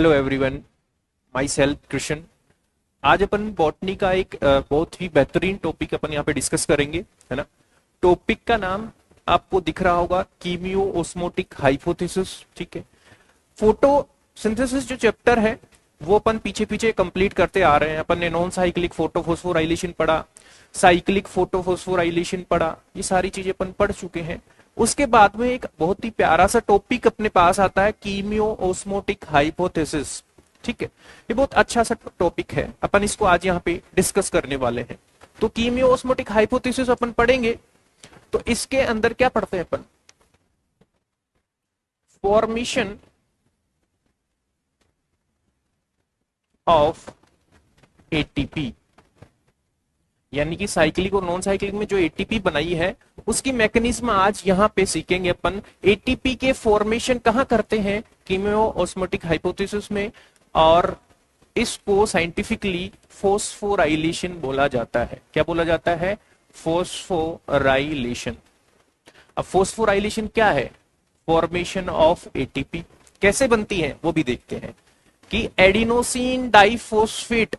Hello everyone, my self Krishna. आज अपन botany का एक बहुत ही बेहतरीन टॉपिक अपन यहाँ पे डिस्कस करेंगे, है ना। टॉपिक का नाम आपको दिख रहा होगा, कीमियो ऑस्मोटिक हाइपोथेसिस। ठीक है, फोटोसिंथेसिस जो चैप्टर है वो अपन पीछे पीछे कंप्लीट करते आ रहे हैं। अपन ने नॉन साइक्लिक फोटोफोस्फोराइलेशन पढ़ा, साइक्लिक फोटोफोस्फोराइलेशन पढ़ा, ये सारी चीजें अपन पढ़ चुके हैं। उसके बाद में एक बहुत ही प्यारा सा टॉपिक अपने पास आता है, कीमियो ऑस्मोटिक हाइपोथेसिस। ठीक है, ये बहुत अच्छा सा टॉपिक है, अपन इसको आज यहाँ पे डिस्कस करने वाले हैं। तो कीमियो ऑस्मोटिक हाइपोथेसिस अपन पढ़ेंगे, तो इसके अंदर क्या पढ़ते हैं अपन? फॉर्मेशन ऑफ एटीपी, यानी कि साइक्लिक और नॉन साइक्लिक में जो एटीपी बनाई है उसकी मैकेनिज्म आज यहां पे सीखेंगे अपन। एटीपी के फॉर्मेशन कहां करते हैं? कीमियो ऑस्मोटिक हाइपोथेसिस में, और इसको साइंटिफिकली फोस्फोराइलेशन बोला जाता है। क्या बोला जाता है? फोस्फोराइलेशन। अब फोस्फोराइलेशन क्या है? Formation of ATP. कैसे बनती है वो भी देखते हैं कि एडिनोसिन डाइफॉस्फेट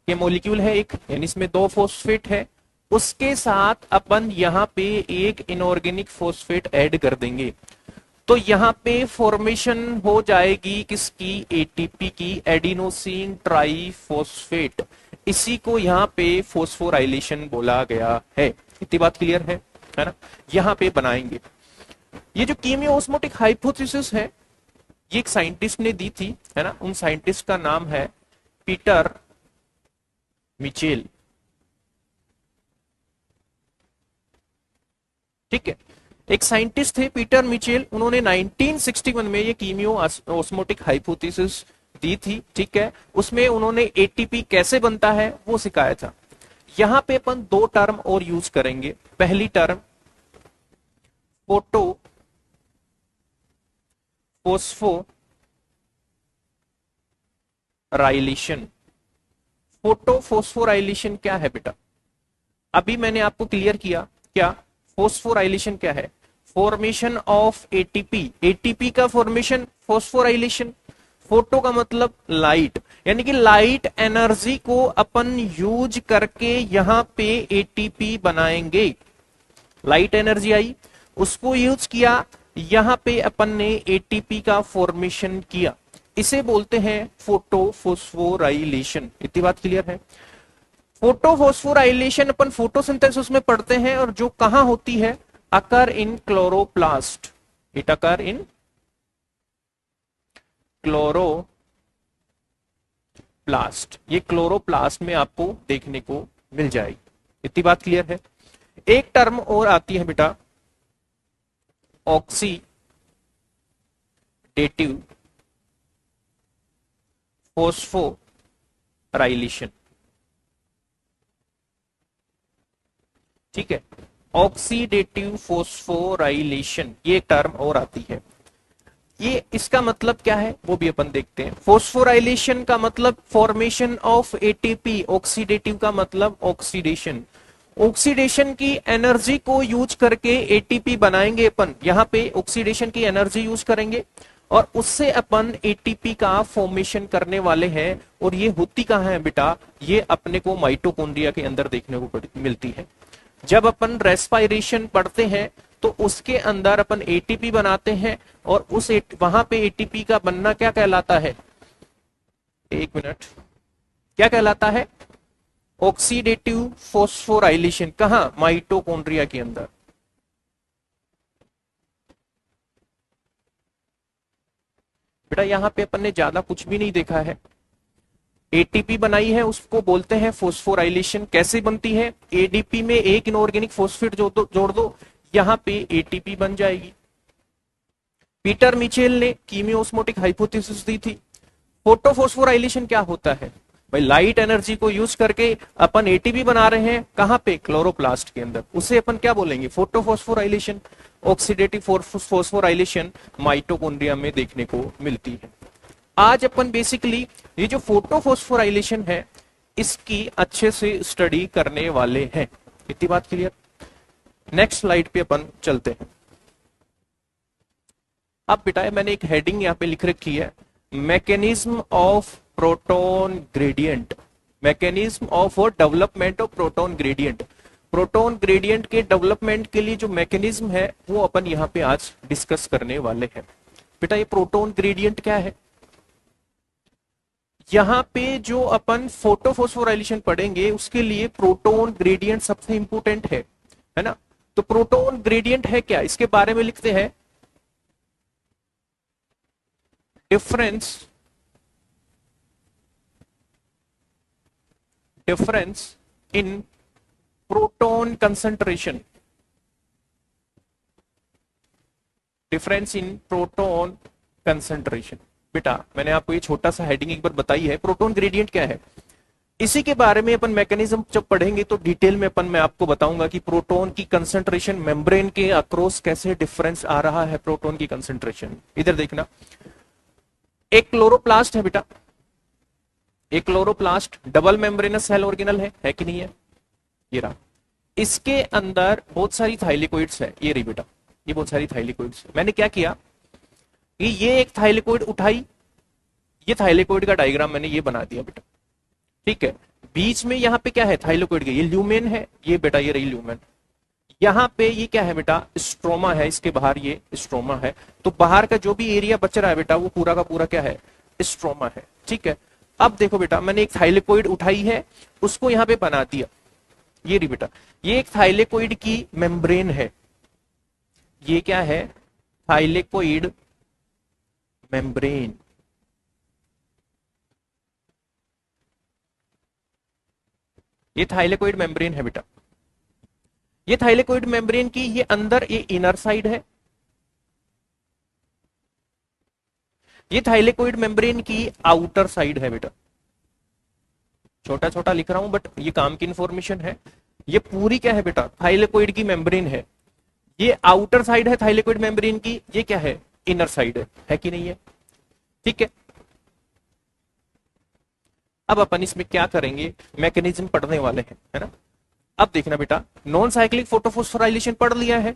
ये मॉलिक्यूल है एक, यानी इसमें दो फॉस्फेट है, उसके साथ अपन यहाँ पे एक इनऑर्गेनिक फॉस्फेट ऐड कर देंगे, तो यहाँ पे फॉर्मेशन हो जाएगी किसकी? एटीपी की, एडिनोसिन ट्राइफॉस्फेट। इसी को यहाँ पे फोस्फोराइलेशन बोला गया है। इतनी बात क्लियर है ना। यहाँ पे बनाएंगे। ये जो कीमियो ऑस्मोटिक हाइपोथेसिस है ये एक साइंटिस्ट ने दी थी, है ना। उन साइंटिस्ट का नाम है पीटर मिचेल। ठीक है, एक साइंटिस्ट थे पीटर मिचेल, उन्होंने 1961 में ये कीमियो ऑस्मोटिक हाइपोथेसिस दी थी। ठीक है, उसमें उन्होंने एटीपी कैसे बनता है वो सिखाया था। यहां पे अपन दो टर्म और यूज करेंगे। पहली टर्म फोटो फोस्फोराइलेशन। फोटोफोस्फोराइलेशन क्या है बेटा? अभी मैंने आपको क्लियर किया। क्या फोस्फोराइलेशन क्या है? Formation of ATP. एटीपी का फॉर्मेशन फोस्फोराइलेशन। फोटो का मतलब लाइट, यानी कि लाइट एनर्जी को अपन यूज करके यहां पे एटीपी बनाएंगे। लाइट एनर्जी आई, उसको यूज किया, यहां पे अपन ने एटीपी का फॉर्मेशन किया। इसे बोलते हैं फोटोफोस्फोराइलेशन। इतनी बात क्लियर है। फोटोफोस्फोराइलेशन अपन फोटोसिंथेसिस में पढ़ते हैं, और जो कहां होती है? Occur in chloroplast. It occur in chloroplast. ये क्लोरोप्लास्ट में आपको देखने को मिल जाएगी। इतनी बात क्लियर है। एक टर्म और आती है बेटा, ऑक्सीडेटिव फोस्फोराइलेशन। ठीक है, ऑक्सीडेटिव फोस्फोराइलेशन ये टर्म और आती है। ये इसका मतलब क्या है वो भी अपन देखते हैं। फोस्फोराइलेशन का मतलब फॉर्मेशन ऑफ एटीपी, ऑक्सीडेटिव का मतलब ऑक्सीडेशन। ऑक्सीडेशन की एनर्जी को यूज करके एटीपी बनाएंगे अपन। यहाँ पे ऑक्सीडेशन की एनर्जी यूज करेंगे और उससे अपन एटीपी का फॉर्मेशन करने वाले हैं। और ये होती कहाँ है बेटा? ये अपने को माइटोकॉन्ड्रिया के अंदर देखने को मिलती है। जब अपन रेस्पिरेशन पढ़ते हैं तो उसके अंदर अपन एटीपी बनाते हैं, और उस वहां पे एटीपी का बनना क्या कहलाता है? एक मिनट, क्या कहलाता है? Oxidative phosphorylation. कहां? माइटोकॉन्ड्रिया के अंदर। बेटा यहां पे अपन ने ज्यादा कुछ भी नहीं देखा है। एटीपी बनाई है, उसको बोलते हैं फोस्फोराइलेशन। कैसे बनती है? एडीपी में एक इनऑर्गेनिक फॉस्फेट जोड़ दो, यहां पे एटीपी बन जाएगी। पीटर मिचेल ने कीमियो ऑस्मोटिक हाइपोथेसिस दी थी। फोटोफोस्फोराइलेशन क्या होता है भाई? लाइट एनर्जी को यूज करके अपन एटीपी बना रहे हैं। कहां पे? क्लोरोप्लास्ट के अंदर। उसे अपन क्या बोलेंगे? फोटोफोस्फोराइलेशन। ऑक्सीडेटिव फोस्फोराइलेशन माइटोकॉन्ड्रिया में देखने को मिलती है। आज अपन बेसिकली ये जो फोटोफोस्फोराइलेशन है इसकी अच्छे से स्टडी करने वाले हैं। इतनी बात क्लियर। नेक्स्ट स्लाइड पे अपन चलते हैं। अब बेटा मैंने एक हेडिंग यहाँ पे लिख रखी है, mechanism of proton gradient, mechanism of development of proton gradient. Proton gradient के डेवलपमेंट के लिए जो मैकेनिज्म है वो अपन यहाँ पे आज डिस्कस करने वाले हैं। बेटा ये प्रोटोन ग्रेडियंट क्या है? यहाँ पे जो अपन फोटोफॉस्फोराइलेशन पढ़ेंगे उसके लिए प्रोटोन ग्रेडियंट सबसे इंपोर्टेंट है ना। तो प्रोटोन ग्रेडियंट है क्या, इसके बारे में लिखते हैं difference in proton concentration, difference in proton concentration. बेटा मैंने आपको ये छोटा सा हेडिंग एक बार बताई है, प्रोटोन ग्रेडियंट क्या है। इसी के बारे में अपन मैकेनिज्म जब पढ़ेंगे तो डिटेल में मैं आपको बताऊंगा कि प्रोटोन की कंसंट्रेशन मेम्ब्रेन के अक्रॉस कैसे डिफरेंस आ रहा है प्रोटोन की कंसंट्रेशन। इधर देखना, एक क्लोरोप्लास्ट है बेटा, एक chloroplast double membranous cell organelle है कि नहीं है? ये रहा, इसके अंदर बहुत सारी थाइलेकोइड्स है, ये रही बेटा, ये बहुत सारी थाइलेकोइड्स। मैंने क्या किया कि ये एक थाइलेकोइड उठाई, ये थाइलेकोइड का डायग्राम मैंने ये बना दिया बेटा, ठीक है। बीच में यहाँ पे क्या है थाइलेकोइड के, ये ल्यूमेन है, ये बेटा ये रही ल्यूमेन। यहाँ पे ये क्या है बेटा, स्ट्रोमा है, इसके बाहर ये स्ट्रोमा है। तो बाहर का जो भी एरिया बच रहा है बेटा वो पूरा का पूरा क्या है, स्ट्रोमा है, ठीक है। अब देखो बेटा मैंने एक थाइलेकोइड उठाई है, उसको यहाँ पे बना दिया, ये रही बेटा, ये एक थाइलेकोइड की मेम्ब्रेन है, ये क्या है थाइलेकोइड मेम्ब्रेन। ये थाइलेकोइड मेम्ब्रेन है बेटा, ये थाइलेकोइड मेम्ब्रेन की ये अंदर ये इनर साइड है, ये थाइलेकोइड मेम्ब्रेन की आउटर साइड है बेटा। छोटा छोटा लिख रहा हूं बट ये काम की इंफॉर्मेशन है। ये पूरी क्या है बेटा, थाइलेकोइड की मेम्ब्रेन है, ये आउटर साइड है थाइलेकोइड मेम्ब्रेन की, ये क्या है इनर साइड है कि नहीं है, ठीक है। अब अपन इसमें क्या करेंगे, मैकेनिज्म पढ़ने वाले हैं, है ना। अब देखना बेटा, नॉन साइक्लिक फोटोफॉस्फोराइलेशन पढ़ लिया है,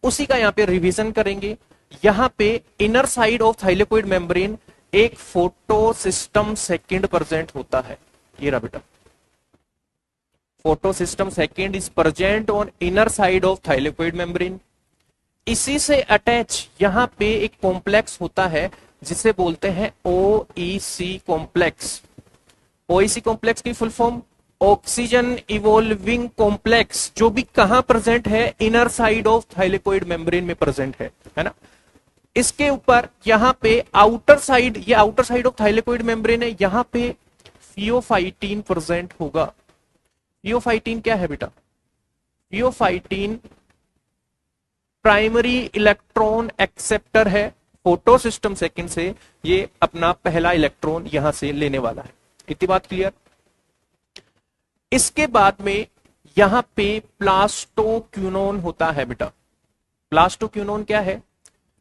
उसी का यहाँ पे रिवीजन करेंगे। यहाँ पे inner side of thylakoid membrane एक फोटो सिस्टम सेकेंड प्रेजेंट होता है, ये रहा बेटा, photo system second is present on inner side of thylakoid membrane. इसी से अटैच यहाँ पे एक कॉम्प्लेक्स होता है जिसे बोलते हैं ओईसी कॉम्प्लेक्स। ओईसी कॉम्प्लेक्स की full form oxygen evolving complex, जो भी कहां प्रेजेंट है, inner side of thylakoid membrane में प्रेजेंट है ना। इसके ऊपर यहाँ पे आउटर साइड, ये outer side of thylakoid membrane है, यहाँ पे फियोफाइटीन प्रेजेंट होगा। फियोफाइटीन क्या है बेटा, फियोफाइटीन प्राइमरी इलेक्ट्रॉन एक्सेप्टर है, फोटो सिस्टम सेकेंड से ये अपना पहला इलेक्ट्रॉन यहां से लेने वाला है। इतनी बात क्लियर। इसके बाद में यहां पे प्लास्टोक्यूनोन होता है बेटा। प्लास्टोक्यूनोन क्या है,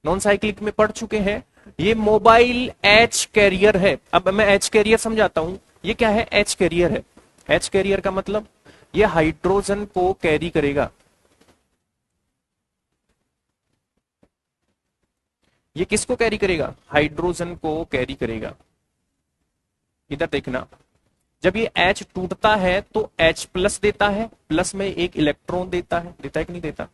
नॉन साइक्लिक में पढ़ चुके हैं, ये मोबाइल एच कैरियर है। अब मैं एच कैरियर समझाता हूं, ये क्या है, एच कैरियर है। एच कैरियर का मतलब ये हाइड्रोजन को कैरी करेगा, ये किसको कैरी करेगा, हाइड्रोजन को कैरी करेगा। इधर देखना, जब ये H टूटता है तो H प्लस देता है, प्लस में एक इलेक्ट्रॉन देता है कि नहीं देता।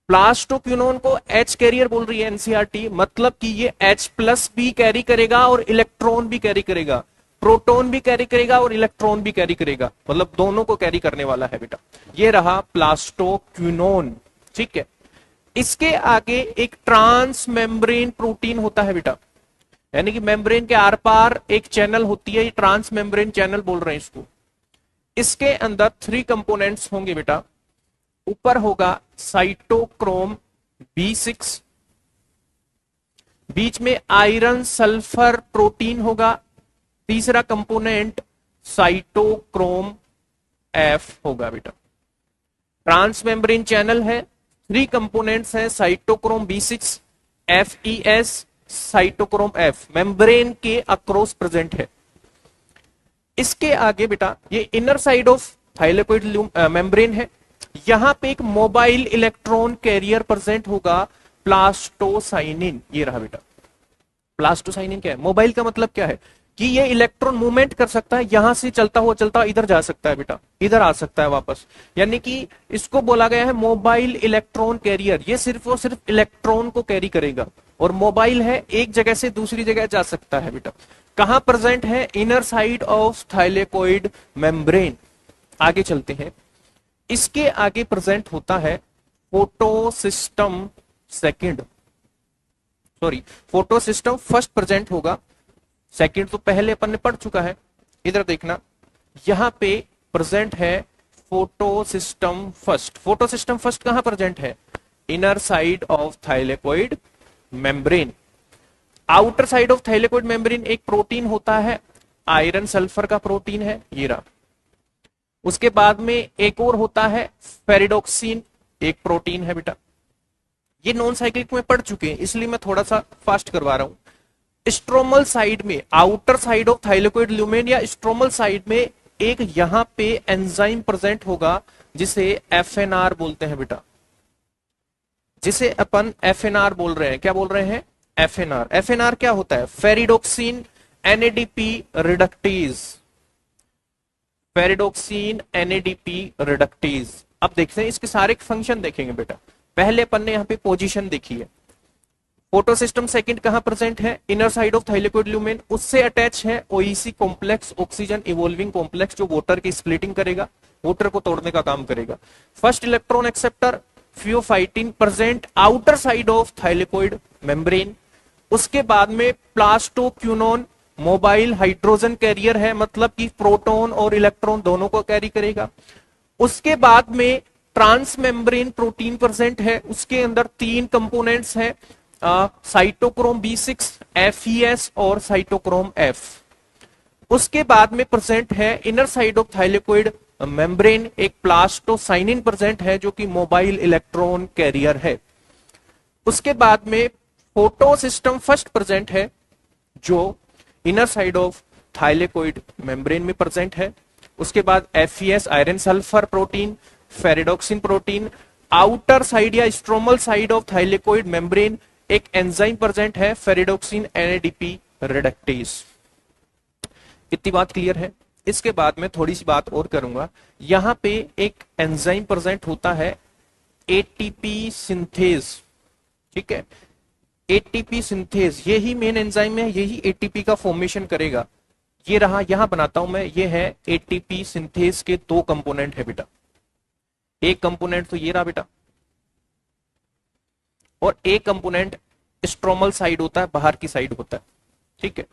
प्लास्टोक्यूनोन को H कैरियर बोल रही है एनसीईआरटी, मतलब कि ये H प्लस भी कैरी करेगा और इलेक्ट्रॉन भी कैरी करेगा, प्रोटॉन भी कैरी करेगा और इलेक्ट्रॉन भी कैरी करेगा, मतलब दोनों को कैरी करने वाला है बेटा। ये रहा प्लास्टोक्यूनोन, ठीक है। इसके आगे एक ट्रांस मेम्ब्रेन प्रोटीन होता है बेटा, यानी कि मेम्ब्रेन के आर पार एक चैनल होती है, ट्रांस मेम्ब्रेन चैनल बोल रहे हैं इसको। इसके अंदर 3 कंपोनेंट्स होंगे बेटा। ऊपर होगा साइटोक्रोम B6, बीच में आयरन सल्फर प्रोटीन होगा, तीसरा कंपोनेंट साइटोक्रोम F होगा बेटा। ट्रांस मेम्ब्रेन चैनल है, 3 कंपोनेंट्स है, cytochrome B6, FES, cytochrome F, membrane के अक्रॉस प्रेजेंट है। इसके आगे बेटा ये inner side of thylakoid membrane है, यहां पे एक मोबाइल इलेक्ट्रॉन कैरियर प्रेजेंट होगा, प्लास्टोसाइनिन, ये रहा बेटा। प्लास्टोसाइनिन क्या है? मोबाइल का मतलब क्या है कि ये इलेक्ट्रॉन मूवमेंट कर सकता है, यहां से चलता हुआ इधर जा सकता है बेटा, इधर आ सकता है वापस। यानी कि इसको बोला गया है मोबाइल इलेक्ट्रॉन कैरियर। ये सिर्फ और सिर्फ इलेक्ट्रॉन को कैरी करेगा, और मोबाइल है, एक जगह से दूसरी जगह जा सकता है बेटा। कहां प्रेजेंट है? Inner side of thylakoid membrane. आगे चलते हैं, इसके आगे प्रेजेंट होता है photosystem second, sorry photosystem first present होगा, सेकंड तो पहले अपन ने पढ़ चुका है। इधर देखना, यहां पे प्रेजेंट है फोटोसिस्टम फर्स्ट। फोटोसिस्टम फर्स्ट कहां प्रेजेंट है? Inner side of thylakoid membrane. Outer side of thylakoid membrane एक प्रोटीन होता है, आयरन सल्फर का प्रोटीन है, ये रहा। उसके बाद में एक और होता है फेरिडोक्सिन, एक प्रोटीन है बेटा। ये नॉन साइक्लिक में पढ़ चुके हैं, इसलिए मैं थोड़ा सा फास्ट करवा रहा हूं। स्ट्रोमल साइड में, outer side of thylakoid lumen या स्ट्रोमल साइड में एक यहां पे एंजाइम प्रेजेंट होगा जिसे एफएनआर बोलते हैं बेटा, जिसे अपन एफएनआर बोल रहे हैं। क्या बोल रहे हैं? एफएनआर। एफएनआर क्या होता है? Ferredoxin NADP reductase. Ferredoxin NADP reductase. अब देखते हैं इसके सारे फंक्शन देखेंगे बेटा। पहले अपन ने यहाँ पे पोजीशन देखी है। फोटोसिस्टम सेकंड कहां प्रेजेंट है? Inner side of thylakoid lumen. उससे अटैच है ओईसी कॉम्प्लेक्स, ऑक्सीजन इवोल्विंग कॉम्प्लेक्स, जो वाटर की स्प्लिटिंग करेगा, वाटर को तोड़ने का काम करेगा। First electron acceptor pheophytin present outer side of thylakoid membrane. उसके बाद में प्लास्टोक्यूनोन मोबाइल हाइड्रोजन कैरियर है, मतलब कि प्रोटॉन और इलेक्ट्रॉन दोनों को कैरी करेगा। उसके बाद में ट्रांस मेम्ब्रेन प्रोटीन प्रेजेंट है, उसके अंदर तीन कंपोनेंट्स हैं, साइटोक्रोम B6, FES और साइटोक्रोम F। उसके बाद में प्रेजेंट है inner side of thylakoid membrane एक प्लास्टोसाइनिन प्रेजेंट है, जो कि मोबाइल इलेक्ट्रॉन कैरियर है। उसके बाद में फोटोसिस्टम फर्स्ट प्रेजेंट है, जो inner side of thylakoid membrane में प्रेजेंट है। उसके बाद FES iron sulphur protein, ferredoxin protein. Outer side या stromal side of thylakoid membrane एक एंजाइम प्रेजेंट है, फेरिडोक्सिन एनएडीपी रिडक्टेज। इतनी बात क्लियर है। इसके बाद में थोड़ी सी बात और करूंगा। यहां पे एक एंजाइम प्रेजेंट होता है एटीपी सिंथेज, ठीक है। एटीपी सिंथेज यही मेन एंजाइम है, यही एटीपी का फॉर्मेशन करेगा। ये रहा, यहां बनाता हूं मैं, ये है एटीपी सिंथेज के दो कंपोनेंट है बेटा। एक कंपोनेंट तो ये रहा बेटा, और एक कंपोनेंट स्ट्रोमल साइड होता है, बाहर की साइड होता है, ठीक है।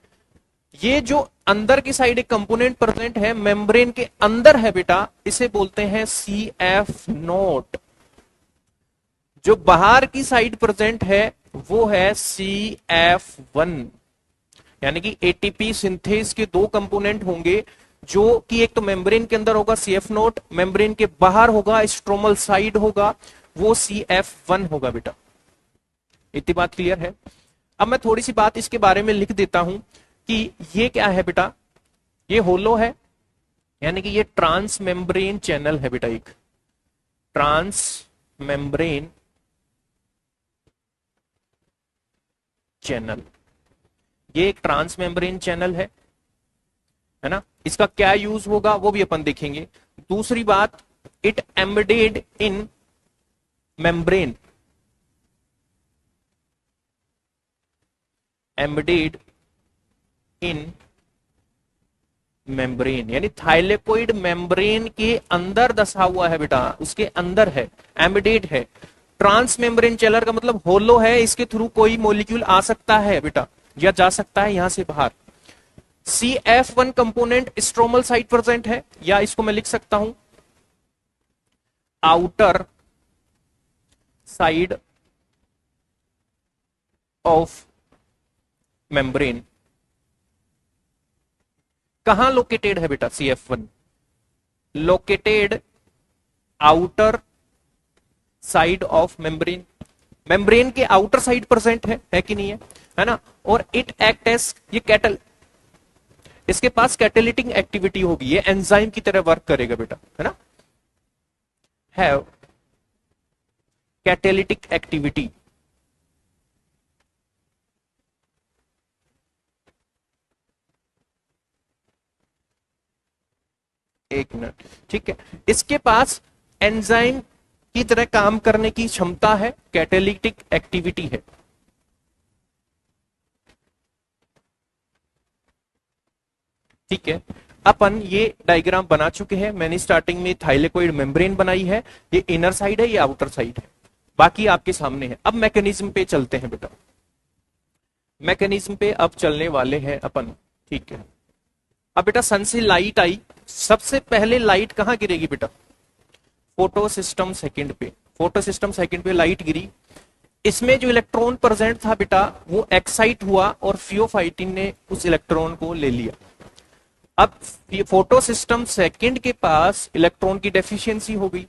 ये जो अंदर की साइड एक कंपोनेंट प्रेजेंट है, मेम्ब्रेन के अंदर है बेटा, इसे बोलते हैं CF नोट। जो बाहर की साइड प्रेजेंट है वो है CF1। यानी कि एटीपी सिंथेज के दो कंपोनेंट होंगे, जो कि एक तो मेम्ब्रेन के अंदर होगा CF नोट, मेम्ब्रेन के बाहर होगा, स्ट्रोमल साइड होगा, वो CF1 होगा बेटा। इतनी बात क्लियर है। अब मैं थोड़ी सी बात इसके बारे में लिख देता हूं कि ये क्या है बेटा। ये होलो है, यानी कि ये ट्रांस मेम्ब्रेन चैनल है बेटा, एक ट्रांस मेम्ब्रेन चैनल। ये एक ट्रांस मेम्ब्रेन चैनल है ना। इसका क्या यूज होगा वो भी अपन देखेंगे। दूसरी बात, it embedded in membrane, embedded in membrane, यानी थाइलेकोइड मेम्ब्रेन के अंदर दसा हुआ है बेटा, उसके अंदर है, एम्बेडेड है। ट्रांस मेम्ब्रेन चैनल का मतलब होलो है, इसके थ्रू कोई मॉलिक्यूल आ सकता है बेटा, या जा सकता है यहां से बाहर। CF1 component stromal side present है, या इसको मैं लिख सकता हूं आउटर साइड ऑफ मेम्ब्रेन। कहां लोकेटेड है बेटा CF1? Located outer side of membrane. Membrane के आउटर साइड प्रेजेंट है कि नहीं है ना। और इट एक्ट एज, ये कैटल, इसके पास कैटेलिटिक एक्टिविटी होगी, ये एंजाइम की तरह वर्क करेगा बेटा, है ना। Have catalytic activity. एक मिनट, ठीक है। इसके पास एंजाइम की तरह काम करने की क्षमता है, कैटालिटिक एक्टिविटी है। ठीक है, अपन ये डायग्राम बना चुके हैं। मैंने स्टार्टिंग में थाइलेकोइड मेम्ब्रेन बनाई है, ये इनर साइड है, ये आउटर साइड है, बाकी आपके सामने है। अब मैकेनिज्म पे चलते हैं बेटा, मैकेनिज्म पे अब चलने वाले हैं अपन। ठीक है, अब बेटा सन से लाइट आई, सबसे पहले लाइट कहां गिरेगी बेटा? फोटो सिस्टम सेकंड पे, फोटो सिस्टम सेकंड पे लाइट गिरी। इसमें जो इलेक्ट्रॉन प्रेजेंट था बेटा वो एक्साइट हुआ और फियोफाइटिन ने उस इलेक्ट्रॉन को ले लिया। अब फोटो सिस्टम सेकंड के पास इलेक्ट्रॉन की डेफिशिएंसी हो गई,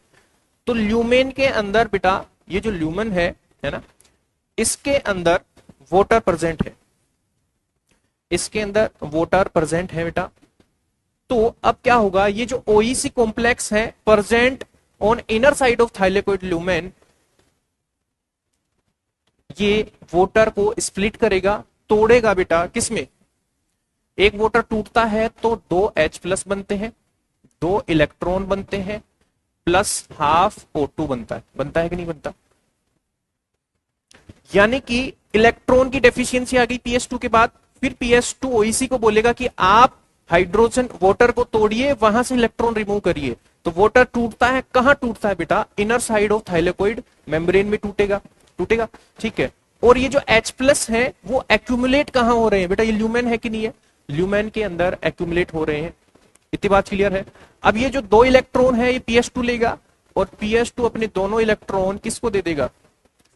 तो ल्यूमेन के अंदर बेटा, ये जो ल्यूमेन है ना, इसके अंदर वोटर प्रेजेंट है, इसके अंदर वोटर प्रेजेंट है बेटा। तो अब क्या होगा, ये जो ओईसी कॉम्प्लेक्स है present on inner side of thylakoid lumen, ये वोटर को स्प्लिट करेगा, तोड़ेगा बेटा किसमें? एक वोटर टूटता है तो 2 H प्लस बनते हैं, 2 इलेक्ट्रॉन बनते हैं, प्लस हाफ O2 बनता है कि नहीं बनता? यानी कि इलेक्ट्रॉन की डेफिशिएंसी आ गई PS2 के बाद। फिर PS2 OEC को बोलेगा कि आप हाइड्रोजन वोटर को तोड़िए, वहां से इलेक्ट्रॉन रिमूव करिए। तो वोटर टूटता है, कहां टूटता है बेटा? Inner side of thylakoid membrane में टूटेगा, ठीक है। और ये जो H प्लस है वो एक्यूमुलेट कहां हो रहे हैं बेटा? ये ल्यूमेन है कि नहीं है? ल्यूमेन के अंदर एक्यूमुलेट हो रहे हैं। इतनी बात क्लियर है? अब ये जो 2 इलेक्ट्रॉन है ये PS2 लेगा और PS2 अपने दोनों इलेक्ट्रॉन किसको दे देगा?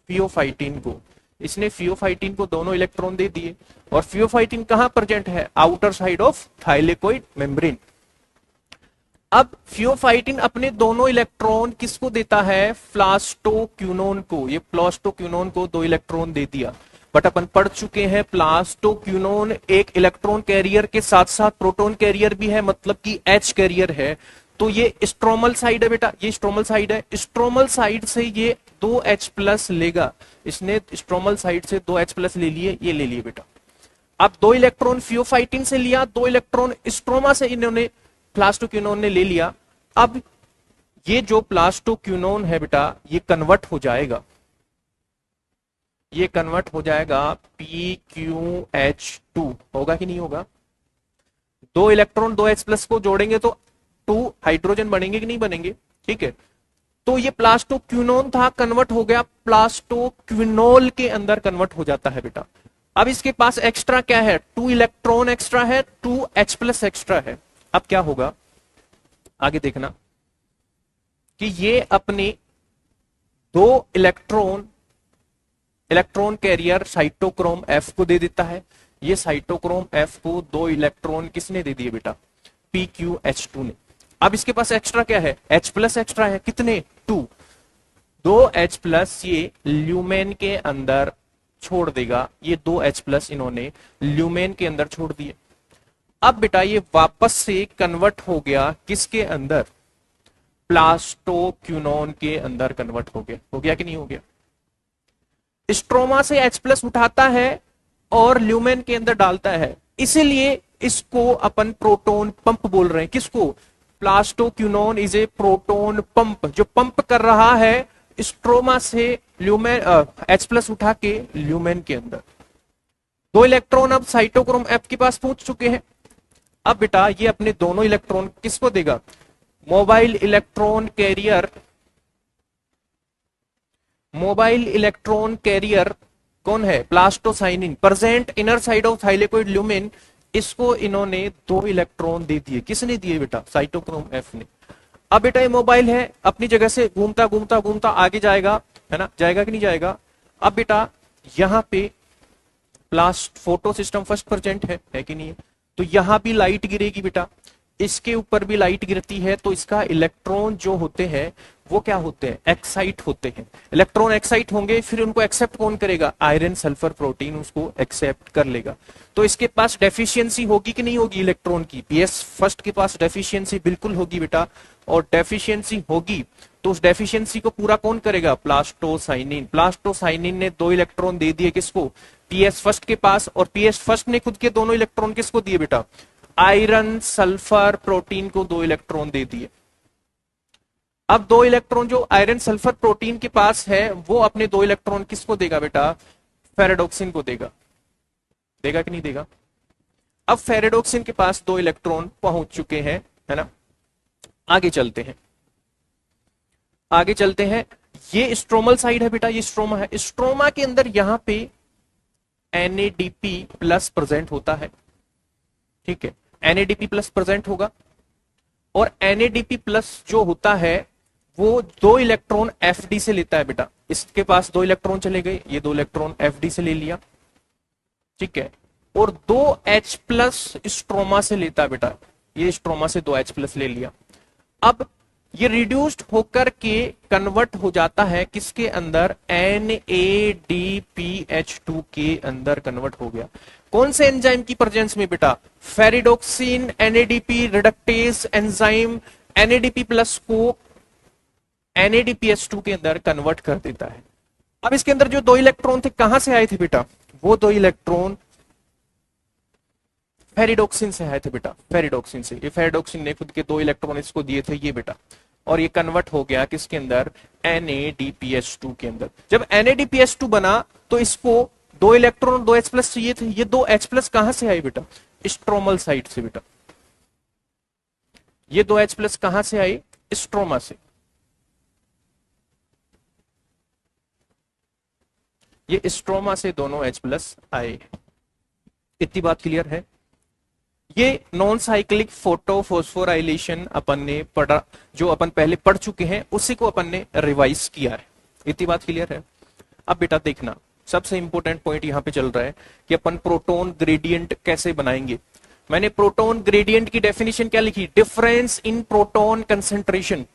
फियोफाइटिन को। इसने फियोफाइटिन को दोनों इलेक्ट्रॉन दे दिए, और फियोफाइटिन कहां प्रेजेंट है? Outer side of thylakoid membrane. अब फियोफाइटिन अपने दोनों इलेक्ट्रॉन किसको देता है? प्लास्टोक्यूनोन को। ये प्लास्टोक्यूनोन को 2 इलेक्ट्रॉन दे दिया। बट अपन पढ़ चुके हैं प्लास्टोक्यूनोन एक इलेक्ट्रॉन कैरियर के साथ साथ प्रोटॉन कैरियर भी है, मतलब कि H कैरियर है। तो ये स्ट्रोमल साइड है बेटा, ये स्ट्रोमल साइड है। स्ट्रोमल साइड से ये 2 H प्लस लेगा, इसने स्ट्रोमल साइड से 2 H प्लस ले लिए, ये ले लिए बेटा। अब 2 इलेक्ट्रॉन फियोफाइटिन से लिया, 2 इलेक्ट्रॉन स्ट्रोमा से इन्होंने प्लास्टोक्यूनोन ने ले लिया। अब ये जो प्लास्टोक्यूनोन है बेटा ये कन्वर्ट हो जाएगा, ये कन्वर्ट हो जाएगा PQH2, होगा कि नहीं होगा? 2 इलेक्ट्रॉन 2 H प्लस को जोड़ेंगे तो 2 हाइड्रोजन बनेंगे कि नहीं बनेंगे? ठीक है, तो ये प्लास्टोक्यूनोन था, कन्वर्ट हो गया प्लास्टोक्विनोल के अंदर कन्वर्ट हो जाता है बेटा। अब इसके पास एक्स्ट्रा क्या है? 2 इलेक्ट्रॉन एक्स्ट्रा है, 2 H प्लस एक्स्ट्रा है। अब क्या होगा आगे देखना कि ये अपने 2 इलेक्ट्रॉन कैरियर साइटोक्रोम F को दे देता है। ये साइटोक्रोम F को 2 इलेक्ट्रॉन किसने दे दिए बेटा? PQH2 ने। अब इसके पास एक्स्ट्रा क्या है? H प्लस एक्स्ट्रा है, कितने? 2 H प्लस ये ल्यूमेन के अंदर छोड़ देगा, ये 2 H प्लस इन्होंने ल्यूमेन के अंदर छोड़ दिए। अब बेटा ये वापस से कन्वर्ट हो गया किसके अंदर? प्लास्टोक्यूनोन के अंदर कन्वर्ट हो गया कि नहीं हो गया? स्ट्रोमा से H प्लस उठाता है और ल्यूमेन के अंदर डालता है, इसीलिए इसको अपन प्रोटोन पंप बोल रहे हैं। किसको? Plastoquinone is a proton pump, जो पंप कर रहा है स्ट्रोमा से ल्यूमेन H प्लस उठा के ल्यूमेन के अंदर। 2 इलेक्ट्रॉन अब साइटोक्रोम F के पास पहुंच चुके हैं। अब बेटा ये अपने दोनों इलेक्ट्रॉन किसको देगा? मोबाइल इलेक्ट्रॉन कैरियर कौन है? Plastocyanin, present inner side of thylakoid lumen. इसको इन्होंने 2 इलेक्ट्रॉन दे दिए। किसने दिए बेटा? साइटोक्रोम F ने। अब बेटा ये मोबाइल है, अपनी जगह से घूमता घूमता घूमता आगे जाएगा, है ना? जाएगा कि नहीं जाएगा? अब बेटा यहां पे फोटो सिस्टम फर्स्ट प्रेजेंट है कि नहीं है? तो यहां भी लाइट गिरेगी बेटा, इसके ऊपर भी लाइट गिरती है, तो इसका इलेक्ट्रॉन जो होते हैं वो क्या होते हैं? एक्साइट होते हैं। इलेक्ट्रॉन एक्साइट होंगे, फिर उनको एक्सेप्ट कौन करेगा? आयरन सल्फर प्रोटीन उसको एक्सेप्ट कर लेगा। तो इसके पास डेफिशिएंसी होगी कि नहीं होगी इलेक्ट्रॉन की? PS फर्स्ट के पास डेफिशिएंसी बिल्कुल होगी बेटा, और डेफिशिएंसी होगी तो उस डेफिशिएंसी को पूरा कौन करेगा? प्लास्टोसाइनिन। प्लास्टोसाइनिन ने 2 इलेक्ट्रॉन दे दिए किसको? PS फर्स्ट के पास, और PS फर्स्ट ने खुद के दोनों इलेक्ट्रॉन किसको दिए बेटा? आयरन सल्फर प्रोटीन को 2 इलेक्ट्रॉन दे दिए। अब 2 इलेक्ट्रॉन जो आयरन सल्फर प्रोटीन के पास है वो अपने 2 इलेक्ट्रॉन किसको देगा बेटा? फेरेडोक्सिन को देगा। देगा कि नहीं देगा? अब फेरेडोक्सिन के पास 2 इलेक्ट्रॉन पहुंच चुके हैं, है ना। आगे चलते हैं, आगे चलते हैं। ये स्ट्रोमल साइड है बेटा, ये स्ट्रोमा है। स्ट्रोमा के अंदर यहां पे NADP प्लस प्रेजेंट होता है, ठीक है। NADP प्लस प्रेजेंट होगा और NADP प्लस जो होता है वो 2 इलेक्ट्रॉन FD से लेता है बेटा। इसके पास 2 इलेक्ट्रॉन चले गए, ये 2 इलेक्ट्रॉन FD से ले लिया, ठीक है। और 2 H प्लस स्ट्रोमा से लेता है बेटा, ये स्ट्रोमा से 2 H प्लस ले लिया। अब ये रिड्यूस्ड होकर के कन्वर्ट हो जाता है किसके अंदर? NADPH2 के अंदर कन्वर्ट हो गया। कौन से एंजाइम की प्रेजेंस में बेटा? Ferredoxin NADP reductase enzyme NADP plus को NADPH2 के अंदर कन्वर्ट कर देता है। अब इसके अंदर जो 2 इलेक्ट्रॉन थे कहां से आए थे बेटा? वो 2 इलेक्ट्रॉन फेरिडोक्सिन से आए थे बेटा, फेरिडोक्सिन से। ये फेरिडोक्सिन ने खुद के 2 इलेक्ट्रॉन इसको दिए थे, ये बेटा, और ये कन्वर्ट हो गया किसके अंदर? NADPH2 के अंदर। जब NADPH2 बना तो इसको 2 इलेक्ट्रॉन 2 H प्लस चाहिए थे। ये 2 H प्लस कहां से आए बेटा? स्ट्रोमल साइड से बेटा। ये 2 H प्लस कहां से आए? स्ट्रोमा से। ये स्ट्रोमा से दोनों H प्लस आए। इतनी बात क्लियर है? ये नॉन साइक्लिक फोटो फोस्फोराइलेशन अपन ने पढ़ा, जो अपन पहले पढ़ चुके हैं, उसी को अपन ने रिवाइज किया है। इतनी बात क्लियर है? अब बेटा देखना, सबसे इंपॉर्टेंट पॉइंट यहां पे चल रहा है कि अपन प्रोटॉन ग्रेडियंट कैसे बनाएंगे। मैंने प्रोटॉन ग्रेडियंट की डेफिनेशन क्या लिखी? Difference in proton concentration.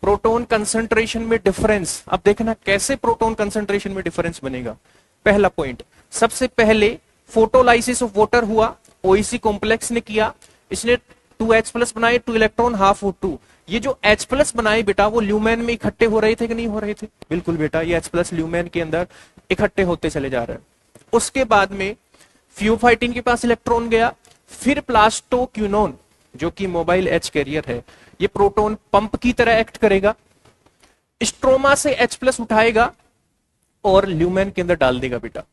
Proton concentration में डिफरेंस। अब देखना कैसे प्रोटॉन कंसेंट्रेशन में डिफरेंस बनेगा। पहला पॉइंट, सबसे पहले फोटोलाइसिस ऑफ वाटर हुआ, OEC कॉम्प्लेक्स ने किया, इसने 2H प्लस बनाए, 2 इलेक्ट्रॉन हाफ O2। ये जो H प्लस बनाए बेटा वो ल्यूमेन में इकट्ठे हो रहे थे कि नहीं हो रहे थे? बिल्कुल बेटा, ये H प्लस ल्यूमेन के अंदर इकट्ठे होते चले जा रहे हैं। उसके बाद में फ्यूफाइटिन के पास इलेक्ट्रॉन गया, फिर प्लास्टोक्यूनोन जो कि मोबाइल H कैरियर है, ये प्रोटॉन पंप की तरह एक्ट करेगा, स्ट्रोमा से H प्लस उठाएगा और ल्यूमेन के अंदर डाल देगा बेटा।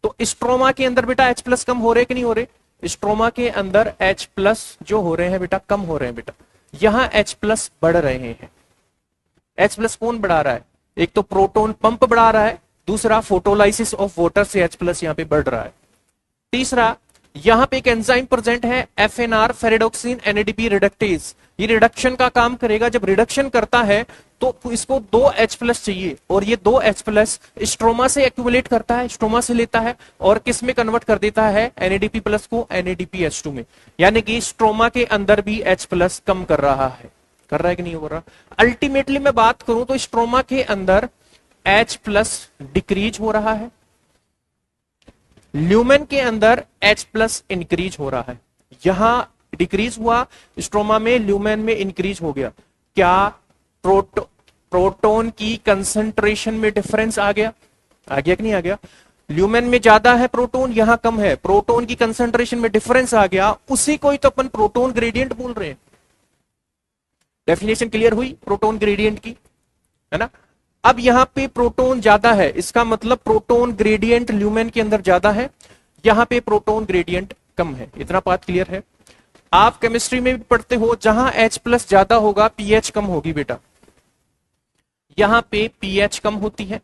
तो स्ट्रोमा के अंदर बेटा H प्लस कम हो रहे कि नहीं हो रहे? स्ट्रोमा के अंदर H प्लस जो हो रहे हैं बेटा कम हो रहे हैं बेटा, यहां H प्लस बढ़ रहे हैं। H प्लस कौन बढ़ा रहा है? एक तो प्रोटॉन पंप बढ़ा रहा है, दूसरा फोटोलाइसिस ऑफ वाटर से H प्लस यहां पे बढ़ रहा है। तीसरा, यहां पे एक एंजाइम प्रेजेंट है FNR फेरिडोक्सिन NADP रिडक्टेज। ये रिडक्शन का काम करेगा। जब रिडक्शन करता है तो इसको 2 H प्लस चाहिए और ये 2 H प्लस स्ट्रोमा से एक्यूमुलेट करता है, स्ट्रोमा से लेता है और किस में कन्वर्ट कर देता है? NADP प्लस को NADPH2 में। यानी कि स्ट्रोमा के अंदर भी H प्लस कम कर रहा है। कर रहा है कि नहीं हो रहा? अल्टीमेटली मैं बात करूं तो स्ट्रोमा के अंदर H प्लस डिक्रीज हो रहा है, ल्यूमेन के अंदर H प्लस इंक्रीज हो रहा है। यहां डिक्रीज हुआ स्ट्रोमा में, ल्यूमेन में इंक्रीज हो गया। क्या प्रोटॉन की कंसंट्रेशन में डिफरेंस आ गया? आ गया कि नहीं आ गया? ल्यूमेन में ज्यादा है प्रोटॉन, यहां कम है, प्रोटॉन की कंसंट्रेशन में डिफरेंस आ गया। उसी को ही तो अपन प्रोटॉन ग्रेडियंट बोल रहे हैं। डेफिनेशन क्लियर हुई प्रोटॉन ग्रेडियंट की, है ना। अब यहां पे प्रोटॉन ज्यादा है, इसका मतलब प्रोटॉन ग्रेडियंट ल्यूमेन के अंदर ज्यादा है, यहां पे प्रोटॉन ग्रेडियंट कम है। इतना बात क्लियर है? आप केमिस्ट्री में भी पढ़ते हो, जहां H प्लस ज्यादा होगा pH कम होगी बेटा। यहां पे pH कम होती है,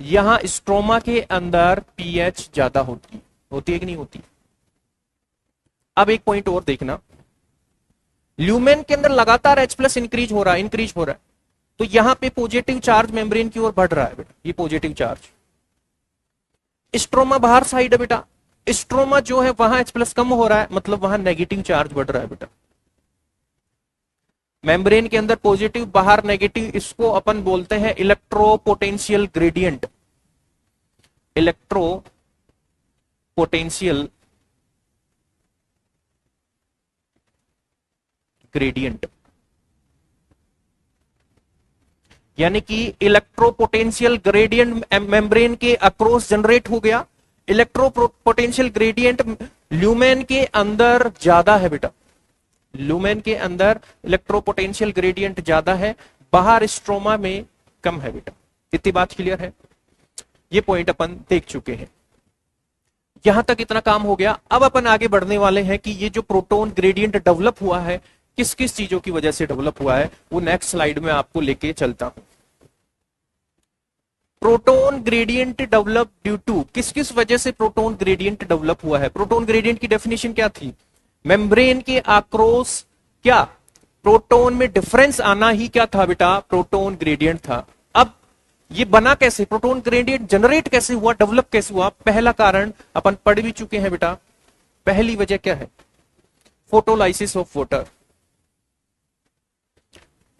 यहां स्ट्रोमा के अंदर pH ज्यादा होती है कि नहीं होती? अब एक पॉइंट और देखना, ल्यूमेन के अंदर लगातार H प्लस इंक्रीज हो रहा है, तो यहां पे पॉजिटिव चार्ज मेम्ब्रेन की ओर बढ़ रहा है बेटा, ये पॉजिटिव चार्ज। स्ट्रोमा बाहर साइड है बेटा, स्ट्रोमा जो है वहां H प्लस कम हो रहा है, मतलब वहां नेगेटिव चार्ज बढ़ रहा है बेटा। मेम्ब्रेन के अंदर पॉजिटिव, बाहर नेगेटिव, इसको अपन बोलते हैं इलेक्ट्रोपोटेंशियल ग्रेडियंट। इलेक्ट्रोपोटेंशियल ग्रेडियंट यानी कि इलेक्ट्रोपोटेंशियल ग्रेडियंट मेम्ब्रेन के अक्रॉस जनरेट हो गया। इलेक्ट्रोपोटेंशियल ग्रेडियंट ल्यूमेन के अंदर ज्यादा है बेटा, ल्यूमेन के अंदर इलेक्ट्रोपोटेंशियल ग्रेडियंट ज्यादा है, बाहर स्ट्रोमा में कम है बेटा। इतनी बात क्लियर है? ये पॉइंट अपन देख चुके हैं। यहां तक इतना काम हो गया। अब अपन आगे बढ़ने वाले हैं कि ये जो प्रोटॉन ग्रेडियंट डेवलप हुआ है किस किस चीजों की वजह से डेवलप हुआ है, वो नेक्स्ट स्लाइड में आपको लेके चलता हूं। Proton gradient develop due to, किस किस वजह से प्रोटॉन ग्रेडियंट डेवलप हुआ है? प्रोटॉन ग्रेडियंट की डेफिनेशन क्या थी? मेम्ब्रेन के अक्रॉस क्या प्रोटॉन में डिफरेंस आना ही क्या था बेटा? प्रोटॉन ग्रेडियंट था। अब ये बना कैसे, प्रोटॉन ग्रेडियंट जनरेट कैसे हुआ, डेवलप कैसे हुआ? पहला कारण अपन पढ़ भी चुके हैं बेटा। पहली वजह क्या है? Photolysis of water.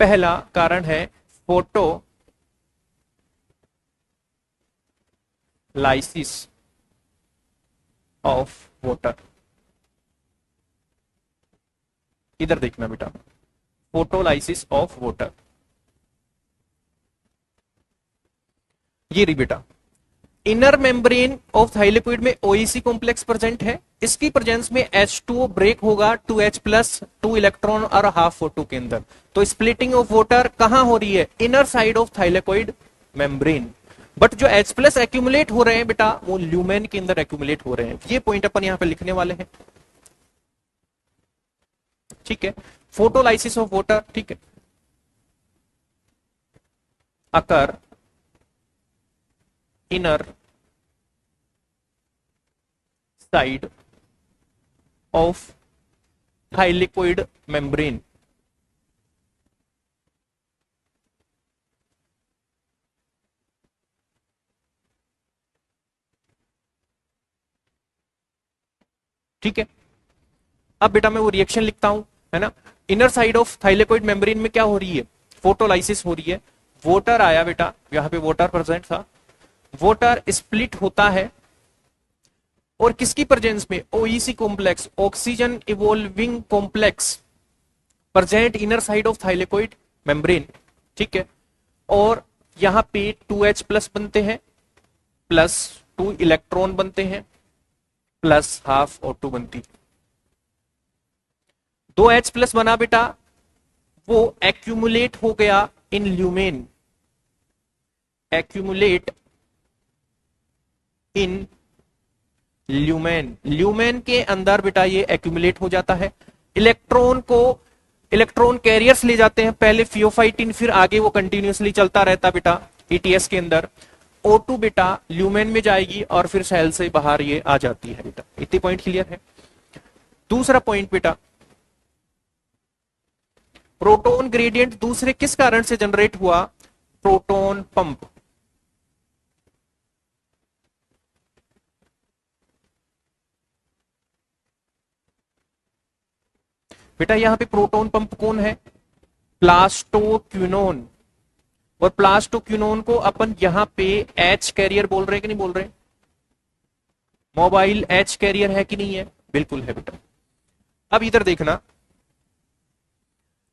पहला कारण है फोटोलाइसिस ऑफ वाटर। इधर देखना बेटा, फोटोलाइसिस ऑफ वाटर। ये रही बेटा, इनर मेम्ब्रेन ऑफ थाइलेकोइड में ओईसी कॉम्प्लेक्स प्रेजेंट है। इसकी प्रेजेंस में H2O ब्रेक होगा 2H प्लस 2 इलेक्ट्रॉन और हाफ O2 के अंदर। तो स्प्लिटिंग ऑफ वाटर कहां हो रही है? Inner side of thylakoid membrane. But जो H प्लस एक्यूमुलेट हो रहे हैं बेटा, वो ल्यूमेन के अंदर एक्यूमुलेट हो रहे हैं। ये पॉइंट अपन यहां पे लिखने वाले हैं, ठीक है। फोटोलाइसिस ऑफ वाटर, ठीक है, occur inner side of thylakoid membrane. ठीक है। अब बेटा मैं वो रिएक्शन लिखता हूं, है ना। Inner side of thylakoid membrane में क्या हो रही है? फोटोलाइसिस हो रही है। वाटर आया बेटा, यहां पे वाटर प्रेजेंट था। वाटर स्प्लिट होता है और किसकी प्रेजेंस में? OEC complex, oxygen evolving complex present inner side of thylakoid membrane, ठीक है। और यहां पे 2H प्लस बनते हैं, प्लस 2 इलेक्ट्रॉन बनते हैं, प्लस हाफ O2 बनती। 2H प्लस बना बेटा, वो एक्यूमुलेट हो गया in lumen, accumulate in lumen. Lumen के अंदर बेटा ये एक्यूमुलेट हो जाता है। इलेक्ट्रॉन को इलेक्ट्रॉन कैरियर्स ले जाते हैं, पहले फियोफाइटिन, फिर आगे वो कंटिन्यूअसली चलता रहता बेटा ETS के अंदर। O2 बेटा ल्यूमेन में जाएगी और फिर सेल से बाहर ये आ जाती है बेटा। इतने पॉइंट क्लियर है? दूसरा पॉइंट बेटा, प्रोटॉन ग्रेडियंट दूसरे किस कारण से जनरेट हुआ? Proton pump. बेटा यहां पे प्रोटॉन पंप कौन है? प्लास्टोक्विनोन। और प्लास्टोक्विनोन को अपन यहां पे H कैरियर बोल रहे हैं कि नहीं बोल रहे? मोबाइल H कैरियर है कि नहीं है? बिल्कुल है बेटा। अब इधर देखना,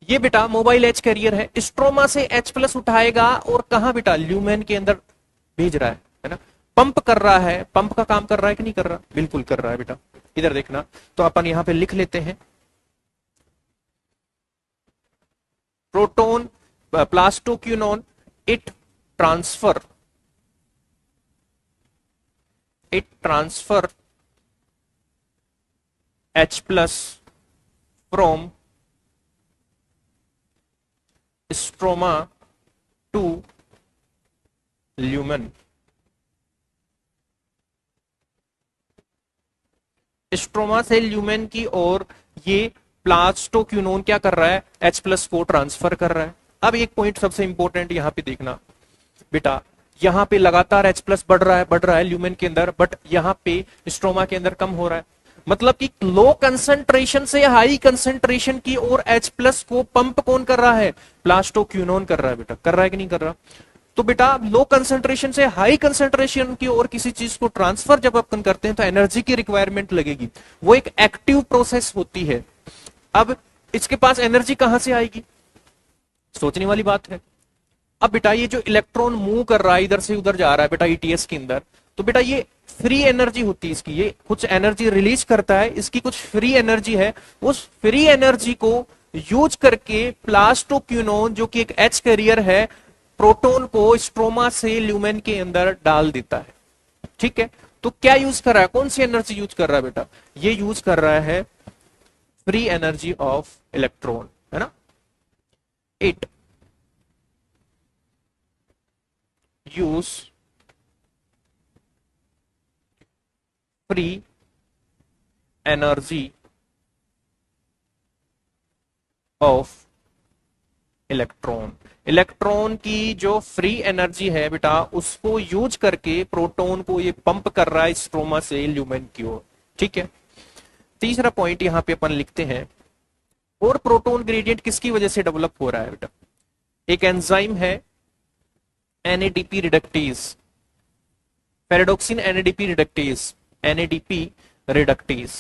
ये बेटा मोबाइल H कैरियर है, स्ट्रोमा से H प्लस उठाएगा और कहां बेटा? ल्यूमेन के अंदर भेज रहा है ना। पंप कर रहा है, पंप का काम कर रहा है कि नहीं कर रहा? बिल्कुल कर रहा है बेटा। इधर देखना, तो अपन यहां पे लिख लेते हैं, proton plastoquinone it transfer H plus from stroma to lumen. Stroma से ल्यूमेन की ओर ये प्लास्टोक्विनोन क्या कर रहा है? H प्लस को ट्रांसफर कर रहा है। अब एक पॉइंट सबसे इंपॉर्टेंट यहां पे देखना बेटा, यहां पे लगातार H प्लस बढ़ रहा है ल्यूमेन के अंदर, बट यहां पे स्ट्रोमा के अंदर कम हो रहा है। मतलब कि लो कंसंट्रेशन से हाई कंसंट्रेशन की ओर H प्लस को पंप कौन कर रहा है? प्लास्टोक्विनोन कर रहा है बेटा। कर रहा है कि नहीं कर रहा? तो बेटा लो कंसंट्रेशन से हाई कंसंट्रेशन की ओर किसी चीज को ट्रांसफर जब अपन करते हैं तो एनर्जी की रिक्वायरमेंट लगेगी, वो एक एक्टिव प्रोसेस होती है। अब इसके पास एनर्जी कहां से आएगी? सोचने वाली बात है। अब बेटा ये जो इलेक्ट्रॉन मूव कर रहा है, इधर से उधर जा रहा है बेटा ETS के अंदर, तो बेटा ये फ्री एनर्जी होती है इसकी, ये कुछ एनर्जी रिलीज करता है, इसकी कुछ फ्री एनर्जी है, उस फ्री एनर्जी को यूज करके प्लास्टोक्यूनोन जो कि एक एच कैरियर है, प्रोटॉन को स्ट्रोमा से ल्यूमेन के अंदर डाल देता है। ठीक है, तो क्या यूज कर रहा है, कौन सी एनर्जी यूज कर रहा है बेटा, ये यूज कर रहा है फ्री एनर्जी ऑफ इलेक्ट्रॉन, है ना। 8 use free energy of electron, electron की जो फ्री एनर्जी है बेटा उसको यूज करके प्रोटॉन को ये पंप कर रहा है स्ट्रोमा से ल्यूमेन की ओर। ठीक है, तीसरा पॉइंट यहां पे अपन लिखते हैं, और प्रोटॉन ग्रेडियंट किसकी वजह से डेवलप हो रहा है बेटा, एक एंजाइम है NADP reductase, ferredoxin NADP reductase, NADP reductase.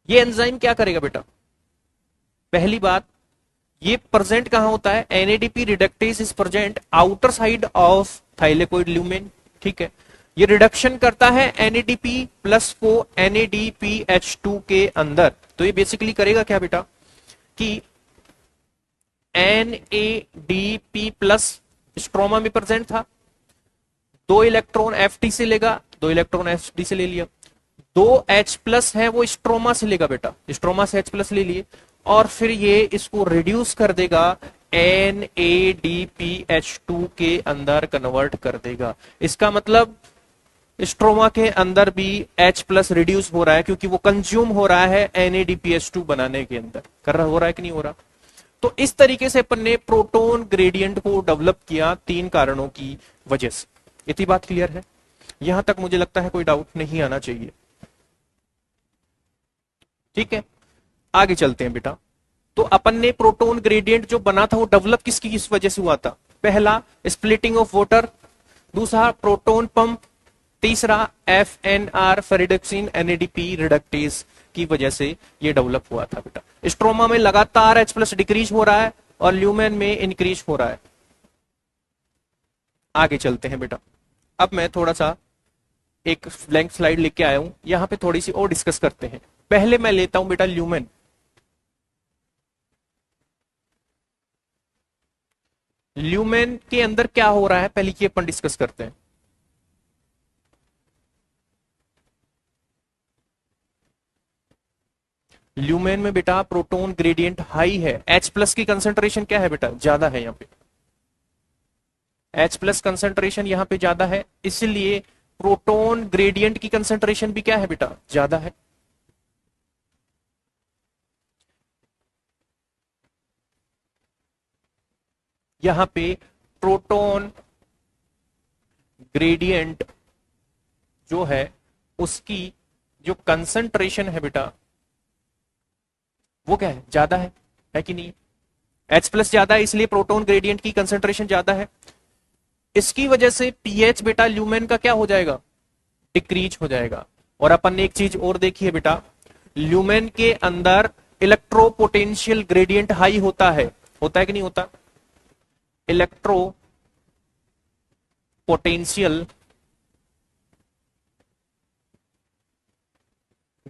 ये एंजाइम क्या करेगा बेटा, पहली बात ये प्रेजेंट कहां होता है, NADP reductase is present outer side of thylakoid lumen. ठीक है, ये रिडक्शन करता है एनएडीपी प्लस को NADPH2 के अंदर। तो ये बेसिकली करेगा क्या बेटा कि NADP प्लस स्ट्रोमा में प्रेजेंट था, 2 इलेक्ट्रॉन FT से लेगा, 2 इलेक्ट्रॉन FD से ले लिया, 2 H प्लस है वो स्ट्रोमा से लेगा बेटा, स्ट्रोमा से H प्लस ले लिए, और फिर ये इसको रिड्यूस कर देगा NADPH2 के अंदर कन्वर्ट कर देगा। इसका मतलब स्ट्रोमा के अंदर भी H प्लस रिड्यूस हो रहा है क्योंकि वो कंज्यूम हो रहा है NADPH2 बनाने के अंदर, कर रहा हो रहा है कि नहीं हो रहा। तो इस तरीके से अपन ने प्रोटॉन ग्रेडियंट को डेवलप किया 3 कारणों की वजह से। इतनी बात क्लियर है, यहां तक मुझे लगता है कोई डाउट नहीं आना चाहिए। ठीक है, आगे चलते हैं बेटा। तो अपन ने प्रोटॉन ग्रेडियंट जो बना था वो डेवलप किसकी किस वजह से हुआ था, पहला स्प्लिटिंग ऑफ वाटर, दूसरा प्रोटॉन पंप, तीसरा FNR फेरिडॉक्सिन NADP रिडक्टेज की वजह से ये डेवलप हुआ था बेटा। स्ट्रोमा में लगातार H प्लस डिक्रीज हो रहा है और ल्यूमेन में इंक्रीज हो रहा है। आगे चलते हैं बेटा, अब मैं थोड़ा सा एक ब्लैंक स्लाइड लेके आया हूं, यहां पे थोड़ी सी और डिस्कस करते हैं। पहले मैं लेता हूं बेटा ल्यूमेन। ल्यूमेन के अंदर क्या हो रहा है पहले की अपन डिस्कस करते हैं। ल्यूमेन में बेटा प्रोटॉन ग्रेडियंट हाई है, H प्लस की कंसेंट्रेशन क्या है बेटा, ज्यादा है, यहां पे H प्लस कंसेंट्रेशन यहां पे ज्यादा है, इसलिए प्रोटॉन ग्रेडियंट की कंसेंट्रेशन भी क्या है बेटा, ज्यादा है। यहां पे प्रोटॉन ग्रेडियंट जो है उसकी जो कंसंट्रेशन है बेटा वो क्या है, ज्यादा है कि नहीं, H प्लस ज्यादा है इसलिए प्रोटॉन ग्रेडियंट की कंसंट्रेशन ज्यादा है। इसकी वजह से पीएच बेटा ल्यूमेन का क्या हो जाएगा, डिक्रीज हो जाएगा। और अपन ने एक चीज और देखी है बेटा, ल्यूमेन के अंदर इलेक्ट्रोपोटेंशियल ग्रेडियंट हाई होता है कि नहीं होता, इलेक्ट्रो पोटेंशियल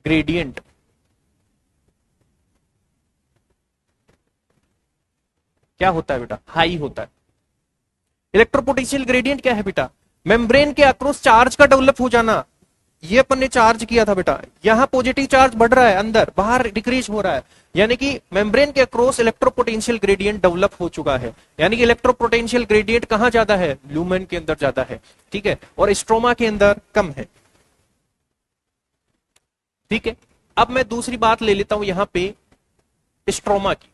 ग्रेडियंट क्या होता है बेटा, हाई होता है। इलेक्ट्रोपोटेंशियल ग्रेडियंट क्या है बेटा, मेम्ब्रेन के अक्रॉस चार्ज का डेवलप हो जाना। ये अपन ने चार्ज किया था बेटा, यहां पॉजिटिव चार्ज बढ़ रहा है, अंदर बाहर डिक्रीज हो रहा है, यानी कि मेम्ब्रेन के अक्रॉस इलेक्ट्रोपोटेंशियल ग्रेडियंट डेवलप हो चुका है। यानी कि इलेक्ट्रोपोटेंशियल ग्रेडियंट कहां ज्यादा है, ल्यूमेन के अंदर ज्यादा है। ठीक है, और स्ट्रोमा के अंदर कम है। ठीक है, अब मैं दूसरी बात ले लेता हूं यहां पे स्ट्रोमा की।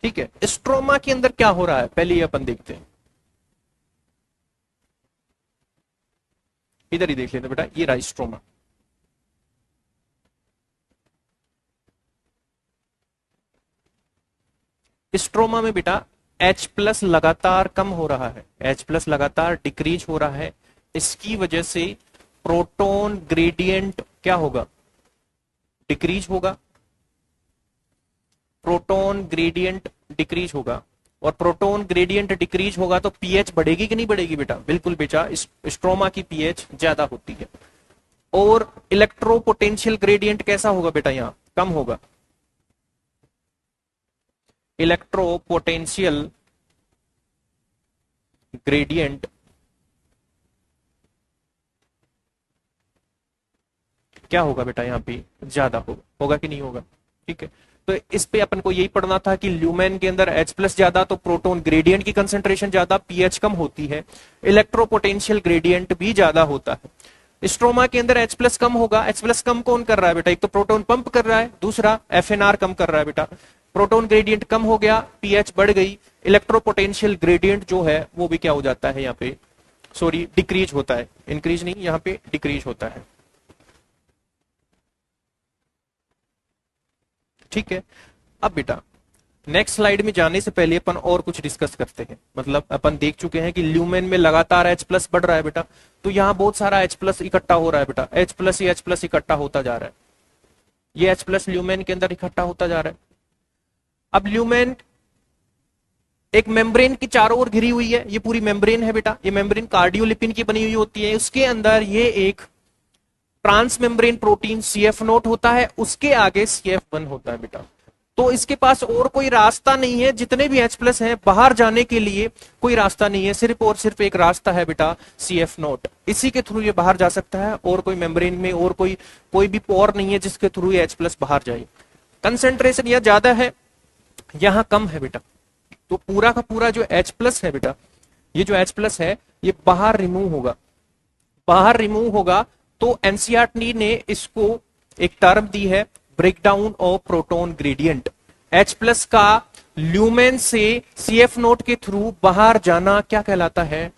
ठीक है, स्ट्रोमा के अंदर क्या हो रहा है पहले ये अपन देखते हैं। इधर ही देख लेते बेटा, ये रहा स्ट्रोमा। स्ट्रोमा में बेटा H प्लस लगातार कम हो रहा है, H प्लस लगातार डिक्रीज हो रहा है। इसकी वजह से प्रोटॉन ग्रेडियंट क्या होगा, डिक्रीज होगा। प्रोटॉन ग्रेडियंट डिक्रीज होगा और प्रोटॉन ग्रेडियंट डिक्रीज होगा तो पीएच बढ़ेगी कि नहीं बढ़ेगी बेटा? बिल्कुल बेटा, स्ट्रोमा की पीएच ज्यादा होती है। और इलेक्ट्रोपोटेंशियल ग्रेडियंट कैसा होगा बेटा? यहां कम होगा। इलेक्ट्रोपोटेंशियल ग्रेडियंट क्या होगा बेटा? यहां पे ज्यादा होगा कि नहीं होगा? ठीक है, तो इस पे अपन को यही पढ़ना था कि ल्यूमेन के अंदर H प्लस ज्यादा तो प्रोटॉन ग्रेडियंट की कंसेंट्रेशन ज्यादा, पीएच कम होती है, इलेक्ट्रोपोटेंशियल ग्रेडियंट भी ज्यादा होता है। स्ट्रोमा के अंदर H प्लस कम होगा। H प्लस कम कौन कर रहा है बेटा? एक तो प्रोटॉन पंप कर रहा है, दूसरा FNR कम कर रहा है बेटा। प्रोटॉन ग्रेडियंट कम हो गया, पीएच बढ़ गई, इलेक्ट्रोपोटेंशियल ग्रेडियंट जो है वो भी क्या हो जाता है यहाँ पे? सॉरी, डिक्रीज होता है, इंक्रीज नहीं, यहाँ पे डिक्रीज होता है। ठीक है, अब बेटा नेक्स्ट स्लाइड में जाने से पहले अपन और कुछ डिस्कस करते हैं। मतलब अपन देख चुके हैं कि ल्यूमेन में लगातार H प्लस बढ़ रहा है बेटा, तो यहाँ बहुत सारा H प्लस इकट्ठा हो रहा है बेटा, H प्लस ही H प्लस इकट्ठा होता जा रहा है, ये H प्लस ल्यूमेन के अंदर इकट्ठा होता जा रहा है। अब ल्यूमेन एक मेम्ब्रेन की चारों ओर घिरी हुई है, ये पूरी मेम्ब्रेन है बेटा, ये मेम्ब्रेन कार्डियोलिपिन की बनी हुई होती है, उसके अंदर ये एक ट्रांस मेम्ब्रेन प्रोटीन CF0 होता है, उसके आगे CF1 होता है बेटा। तो इसके पास और कोई रास्ता नहीं है, जितने भी H प्लस है बाहर जाने के लिए कोई रास्ता नहीं है, सिर्फ और सिर्फ एक रास्ता है बेटा, CF0, इसी के थ्रू ये बाहर जा सकता है, और कोई मेम्ब्रेन में और कोई भी पोर नहीं है जिसके थ्रू ये H प्लस बाहर जाए। कंसेंट्रेशन यह ज्यादा है, यहां कम है बेटा, तो पूरा का पूरा जो H प्लस है बेटा, ये जो H प्लस है ये बाहर रिमूव होगा। बाहर रिमूव होगा तो एनसीईआरटी ने इसको एक टर्म दी है, breakdown of proton gradient. H plus का ल्यूमेन से CF0 के थ्रू बाहर जाना क्या कहलाता है?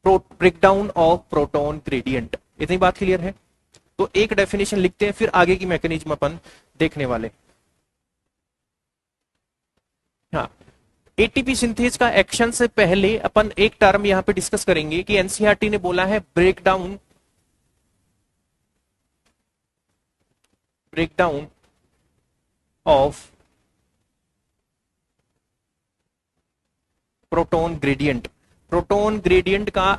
Breakdown of proton gradient. इतनी बात क्लियर है? तो एक डेफिनेशन लिखते हैं, फिर आगे की मैकेनिज्म अपन देखने वाले। हाँ, एटीपी सिंथेज का एक्शन से पहले अपन एक टर्म यहां पे डिस्कस करेंगे कि एनसीईआरटी ने बोला है breakdown of proton gradient. Proton gradient का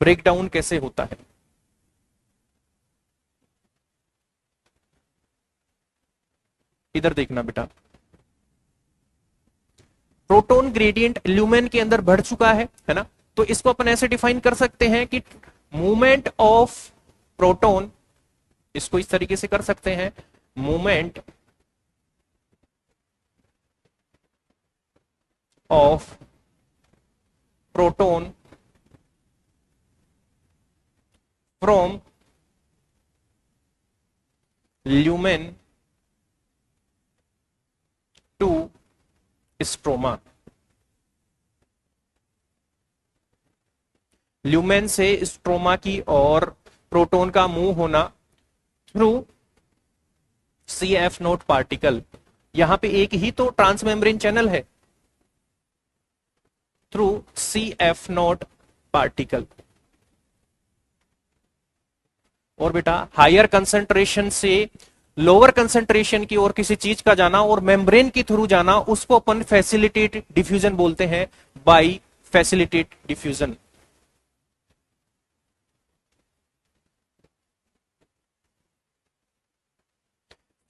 ब्रेकडाउन कैसे होता है? इधर देखना बेटा, प्रोटॉन ग्रेडियंट ल्यूमेन के अंदर बढ़ चुका है ना, तो इसको अपन ऐसे डिफाइन कर सकते हैं कि मूवमेंट ऑफ प्रोटॉन, इसको इस तरीके से कर सकते हैं, movement of proton from lumen to stroma. Lumen से स्ट्रोमा की और प्रोटॉन का मूव होना थ्रू CF0 पार्टिकल। यहां पे एक ही तो ट्रांसमेम्ब्रेन चैनल है, थ्रू CF0 पार्टिकल। और बेटा हायर कंसंट्रेशन से लोअर कंसंट्रेशन की ओर किसी चीज का जाना और मेम्ब्रेन के थ्रू जाना, उसको अपन फैसिलिटेट डिफ्यूजन बोलते हैं, by facilitate diffusion.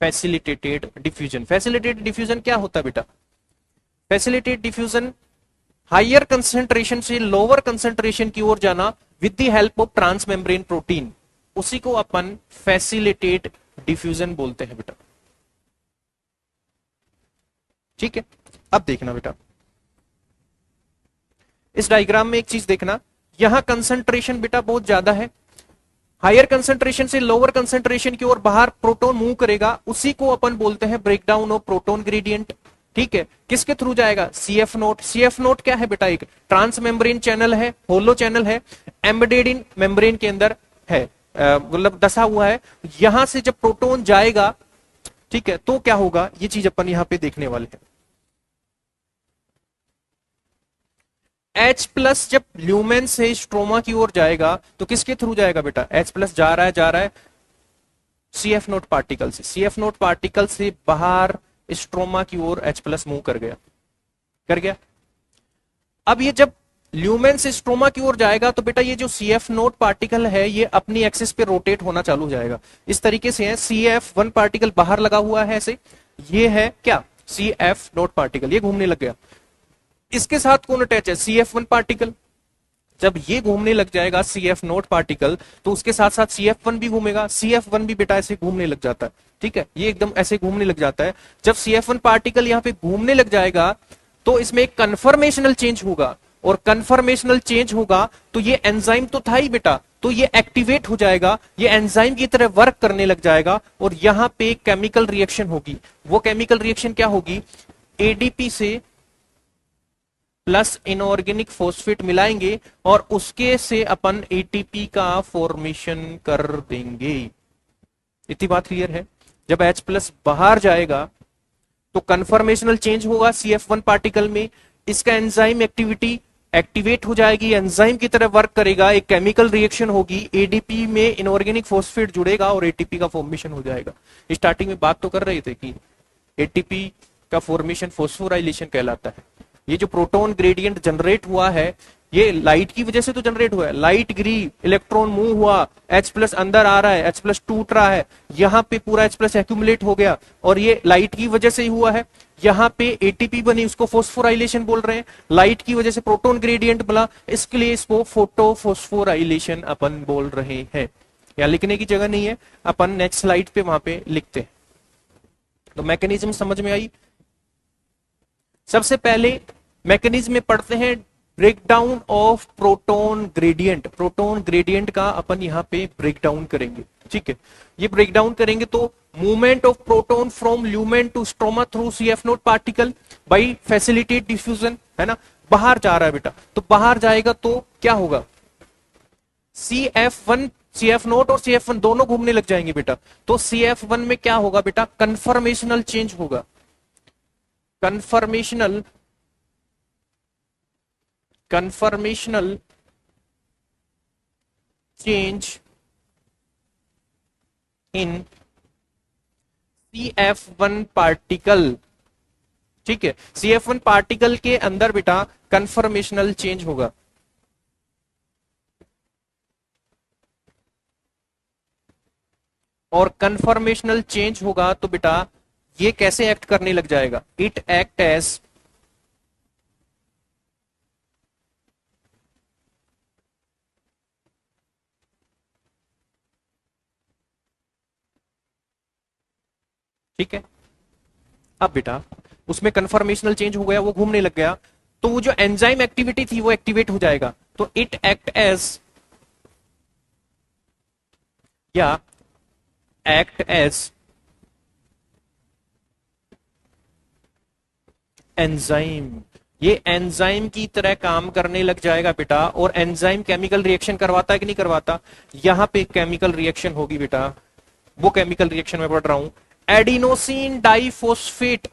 Facilitated diffusion. Facilitated diffusion क्या होता है बेटा? फैसिलिटेटेड डिफ्यूजन हायर कंसंट्रेशन से लोअर कंसंट्रेशन की ओर जाना with the help of transmembrane protein, उसी को अपन फैसिलिटेट डिफ्यूजन बोलते हैं बेटा। ठीक है, अब देखना बेटा, इस डायग्राम में एक चीज देखना, यहां कंसंट्रेशन बेटा बहुत ज्यादा है, हायर कंसंट्रेशन से लोअर कंसंट्रेशन की ओर बाहर प्रोटॉन मूव करेगा, उसी को अपन बोलते हैं ब्रेकडाउन ऑफ प्रोटॉन ग्रेडियंट। ठीक है, किसके थ्रू जाएगा? CF0। CF0 क्या है बेटा? एक ट्रांस मेम्ब्रेन चैनल है, होलो चैनल है, एम्बेडेड इन मेम्ब्रेन के अंदर है, मतलब दसा हुआ है। यहां से जब प्रोटॉन जाएगा, ठीक है, तो क्या होगा, ये चीज अपन यहां पे देखने वाले हैं। H प्लस जब ल्यूमेन से स्ट्रोमा की ओर जाएगा तो किसके थ्रू जाएगा बेटा? H प्लस जा रहा है CF0 पार्टिकल से, CF0 पार्टिकल से बाहर स्ट्रोमा की ओर H प्लस मूव कर गया, कर गया। अब ये जब ल्यूमेन से स्ट्रोमा की ओर जाएगा तो बेटा ये जो CF0 पार्टिकल है ये अपनी एक्सिस पे रोटेट होना चालू हो जाएगा। इस तरीके से है, CF1 पार्टिकल बाहर लगा हुआ है ऐसे, ये है क्या CF0 पार्टिकल, ये घूमने लग गया। इसके साथ कौन अटैच है, CF1 पार्टिकल। जब ये घूमने लग जाएगा CF0 पार्टिकल तो उसके साथ साथ CF1 भी घूमेगा। CF1 भी बेटा ऐसे घूमने लग जाता है, ठीक है, ये एकदम ऐसे घूमने लग जाता है। जब CF1 पार्टिकल यहाँ पे घूमने लग जाएगा तो इसमें एक कन्फर्मेशनल चेंज होगा, और कन्फर्मेशनल चेंज होगा तो ये एंजाइम तो था ही बेटा, तो ये एक्टिवेट हो जाएगा, ये एंजाइम की तरह वर्क करने लग जाएगा, और यहां पे केमिकल रिएक्शन होगी। वो केमिकल रिएक्शन क्या होगी, ADP से प्लस इनऑर्गेनिक फॉस्फेट मिलाएंगे और उसके से अपन ATP का फॉर्मेशन कर देंगे। इतनी बात क्लियर है। जब H प्लस बाहर जाएगा तो कन्फर्मेशनल चेंज होगा CF1 पार्टिकल में, इसका एंजाइम एक्टिविटी एक्टिवेट हो जाएगी, एंजाइम की तरह वर्क करेगा, एक केमिकल रिएक्शन होगी, ADP में इनऑर्गेनिक फॉस्फेट जुड़ेगा और ATP का फॉर्मेशन हो जाएगा। स्टार्टिंग में बात तो कर रहे थे कि ATP का फॉर्मेशन फॉस्फोराइलेशन कहलाता है। ये जो प्रोटॉन ग्रेडियंट जनरेट हुआ है ये लाइट की वजह से तो जनरेट हुआ है, लाइट गिरी, इलेक्ट्रॉन मूव हुआ, H प्लस अंदर आ रहा है, H प्लस टूट रहा है, यहाँ पे पूरा H प्लस एक्यूमुलेट हो गया और ये लाइट की वजह से ही हुआ है। यहाँ पे ATP बनी, उसको फॉस्फोराइलेशन बोल रहे हैं, लाइट की वजह से प्रोटॉन ग्रेडियंट बना, इसके लिए इसको फोटो फॉस्फोराइलेशन अपन बोल रहे हैं। यहाँ लिखने की जगह नहीं है, अपन नेक्स्ट स्लाइड पे वहां पे लिखते हैं। तो मैकेनिज्म समझ में आई। सबसे पहले मैकेनिज्म में पढ़ते हैं breakdown of proton gradient. Proton gradient का अपन यहाँ पे ब्रेकडाउन करेंगे, ठीक है। ये ब्रेकडाउन करेंगे तो movement of proton from lumen to stroma through CF0 particle by facilitate diffusion, है ना, बाहर जा रहा है बेटा, तो बाहर जाएगा तो क्या होगा, CF0 और CF1 दोनों घूमने लग जाएंगे बेटा। तो CF1 में क्या होगा बेटा, कन्फर्मेशनल चेंज होगा, conformational change in CF1 particle, ठीक है। CF1 पार्टिकल के अंदर बेटा कन्फर्मेशनल चेंज होगा। और कन्फर्मेशनल चेंज होगा तो बेटा ये कैसे एक्ट करने लग जाएगा, इट एक्ट एज ठीक है। अब बेटा उसमें कन्फर्मेशनल चेंज हो गया, वो घूमने लग गया, तो वो जो एंजाइम एक्टिविटी थी वो एक्टिवेट हो जाएगा। तो इट एक्ट एज या एक्ट एज एंजाइम, ये एंजाइम की तरह काम करने लग जाएगा बेटा। और एंजाइम केमिकल रिएक्शन करवाता है कि नहीं करवाता, यहां पे केमिकल रिएक्शन होगी बेटा, वो केमिकल रिएक्शन में पढ़ रहा हूं, एडिनोसिन डाइफॉस्फेट,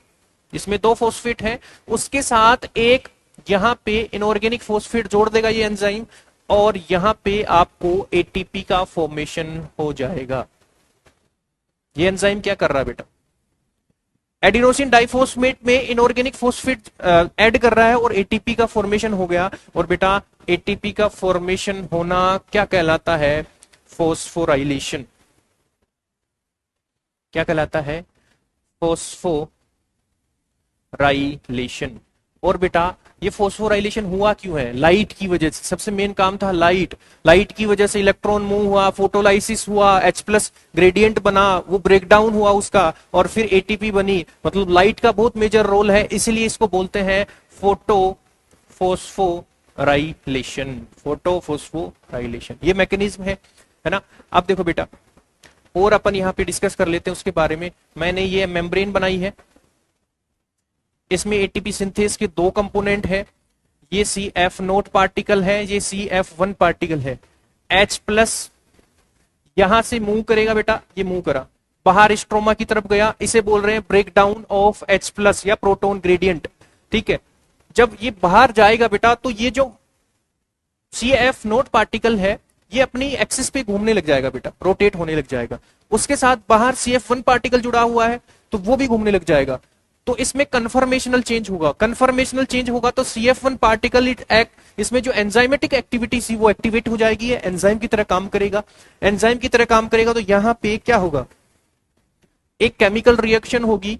इसमें 2 फॉस्फेट है, उसके साथ एक यहां पे इनऑर्गेनिक फॉस्फेट जोड़ देगा ये एंजाइम, और यहां पे आपको ATP का फॉर्मेशन हो जाएगा। ये एंजाइम क्या कर रहा है बेटा, एडिनोसिन डाइफॉस्फेट में इनऑर्गेनिक फॉस्फेट ऐड कर रहा है और ATP का फॉर्मेशन हो गया। और बेटा ATP का फॉर्मेशन होना क्या कहलाता है, फॉस्फोराइलेशन। क्या कहलाता है, फॉस्फोराइलेशन। और बेटा ये फॉस्फोराइलेशन हुआ क्यों है, लाइट की वजह से, सबसे मेन काम था लाइट, लाइट की वजह से इलेक्ट्रॉन मूव हुआ, फोटोलाइसिस हुआ, H प्लस ग्रेडियंट बना, वो ब्रेकडाउन हुआ उसका, और फिर ATP बनी, मतलब लाइट का बहुत मेजर रोल है, इसीलिए इसको बोलते हैं फोटो फॉस्फोराइलेशन, फोटो फॉस्फोराइलेशन। ये मैकेनिज्म है ना। अब देखो बेटा और अपन यहाँ पे डिस्कस कर लेते हैं उसके बारे में। मैंने ये मेम्ब्रेन बनाई है, इसमें ATP सिंथेस के 2 कंपोनेंट है, ये CF0 पार्टिकल है, ये CF1 पार्टिकल है। H प्लस यहां से मूव करेगा बेटा, ये मूव करा बाहर स्ट्रोमा की तरफ गया, इसे बोल रहे हैं ब्रेकडाउन ऑफ H प्लस या प्रोटॉन ग्रेडियंट, ठीक है। जब ये बाहर जाएगा बेटा तो ये जो CF0 पार्टिकल है ये अपनी एक्सिस पे घूमने लग जाएगा बेटा, रोटेट होने लग जाएगा। उसके साथ बाहर CF1 पार्टिकल जुड़ा हुआ है तो वो भी घूमने लग जाएगा। तो इसमें कन्फर्मेशनल चेंज होगा। कन्फर्मेशनल चेंज होगा तो CF1 पार्टिकल इट एक्ट, इसमें जो एंजाइमेटिक एक्टिविटी थी वो एक्टिवेट हो जाएगी, एंजाइम की तरह काम करेगा। एंजाइम की तरह काम करेगा तो यहां पे क्या होगा, एक केमिकल रिएक्शन होगी,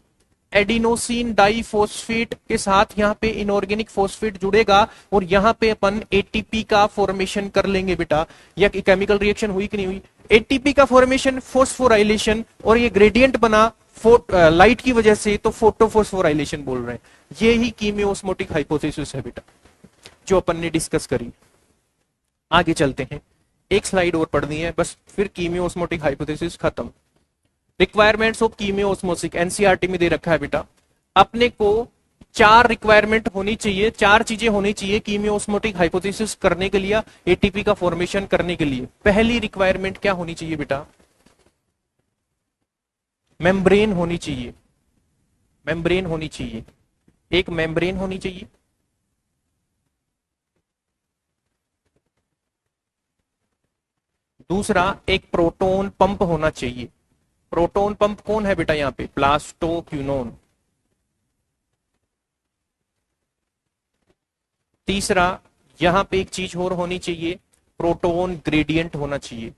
एडिनोसिन डाइफॉस्फेट के साथ यहाँ पे इनऑर्गेनिक फॉस्फेट जुड़ेगा और यहाँ पे अपन एटीपी का फॉर्मेशन कर लेंगे बेटा। यह केमिकल रिएक्शन हुई कि नहीं हुई, एटीपी का फॉर्मेशन, फोस्फोराइलेशन, और ये ग्रेडियंट बना लाइट की वजह से, तो फोटोफोस्फोराइलेशन बोल रहे हैं। ये ही कीमियोस्मोटिक हाइपोथेसिस है बेटा जो अपन ने डिस्कस करी। आगे चलते हैं, एक स्लाइड और पढ़नी है बस, फिर कीमियोस्मोटिक हाइपोथेसिस खत्म। रिक्वायरमेंट्स ऑफ कीमियोस्मोसिस एनसीईआरटी में दे रखा है बेटा। अपने को 4 रिक्वायरमेंट होनी चाहिए, 4 चीजें होनी चाहिए कीमियोस्मोटिक हाइपोथेसिस करने के लिए, एटीपी का फॉर्मेशन करने के लिए। पहली रिक्वायरमेंट क्या होनी चाहिए बेटा, मेम्ब्रेन होनी चाहिए। मेम्ब्रेन होनी चाहिए, एक मेम्ब्रेन होनी चाहिए। दूसरा, एक प्रोटोन पंप होना चाहिए। प्रोटोन पंप कौन है बेटा यहाँ पे, प्लास्टोक्यूनोन। तीसरा, यहां पे एक चीज और होनी चाहिए, प्रोटोन ग्रेडियंट होना चाहिए।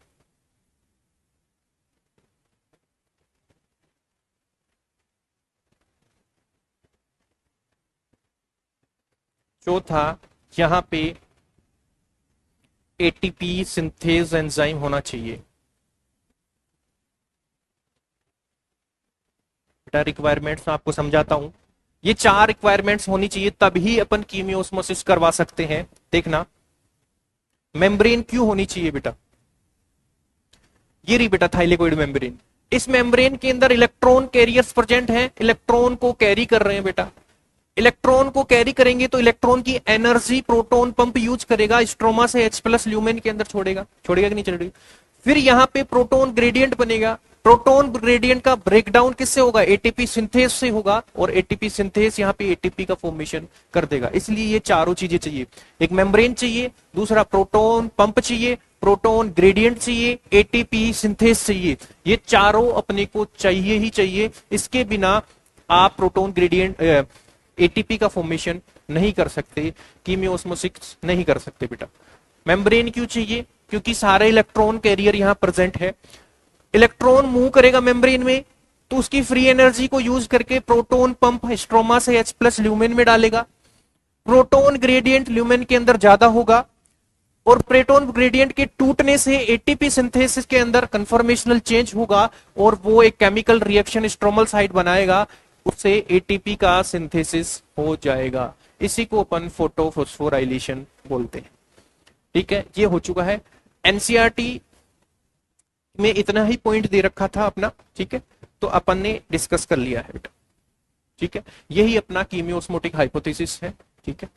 चौथा, यहां पे एटीपी सिंथेज एंजाइम होना चाहिए। बेटा रिक्वायरमेंट्स मैं आपको समझाता हूं, ये 4 रिक्वायरमेंट्स होनी चाहिए तभी अपन कीमियोस्मोसिस करवा सकते हैं। देखना, मेम्ब्रेन क्यों होनी चाहिए बेटा, ये रही बेटा थाइलेकोइड मेम्ब्रेन। इस मेम्ब्रेन के अंदर इलेक्ट्रॉन कैरियर्स प्रेजेंट हैं, इलेक्ट्रॉन को कैरी कर रहे हैं बेटा। इलेक्ट्रॉन को कैरी करेंगे तो इलेक्ट्रॉन की एनर्जी प्रोटोन पंप यूज करेगा, स्ट्रोमा से H+ ल्यूमेन के अंदर छोड़ेगा, छोड़ेगा कि नहीं छोड़ेगा। फिर यहां पे प्रोटोन ग्रेडियंट बनेगा। प्रोटोन ग्रेडियंट का ब्रेकडाउन किससे होगा, एटीपी सिंथेस से होगा, और एटीपी सिंथेस यहाँ पे एटीपी का फॉर्मेशन कर देगा। इसलिए ये चारों चीजें चाहिए, एक मेम्ब्रेन चाहिए, दूसरा प्रोटोन पंप चाहिए, प्रोटोन ग्रेडियंट चाहिए, एटीपी सिंथेस चाहिए। ये चारों अपने को चाहिए ही चाहिए, इसके बिना आप प्रोटोन ग्रेडियंट एटीपी का फॉर्मेशन नहीं कर सकते, कीमियोस्मोसिस नहीं कर सकते बेटा। मेम्ब्रेन क्यों चाहिए, क्योंकि सारे इलेक्ट्रॉन कैरियर यहां प्रेजेंट है। इलेक्ट्रॉन मूव करेगा मेम्ब्रेन में तो उसकी फ्री एनर्जी को यूज करके प्रोटोन पंप स्ट्रोमा से H+ ल्यूमेन में डालेगा। प्रोटोन ग्रेडियंट ल्यूमेन के अंदर ज्यादा होगा और प्रोटोन ग्रेडियंट के टूटने से एटीपी सिंथेसिस के अंदर कन्फर्मेशनल चेंज होगा और वो एक केमिकल रिएक्शन स्ट्रोमल साइट बनाएगा, उससे एटीपी का सिंथेसिस हो जाएगा। इसी को अपन फोटोफॉस्फोराइलेशन बोलते हैं। ठीक है, ये हो चुका है। एनसीईआरटी में इतना ही पॉइंट दे रखा था अपना, ठीक है, तो अपन ने डिस्कस कर लिया है बेटा। ठीक है, यही अपना कीमियोस्मोटिक हाइपोथेसिस है। ठीक है।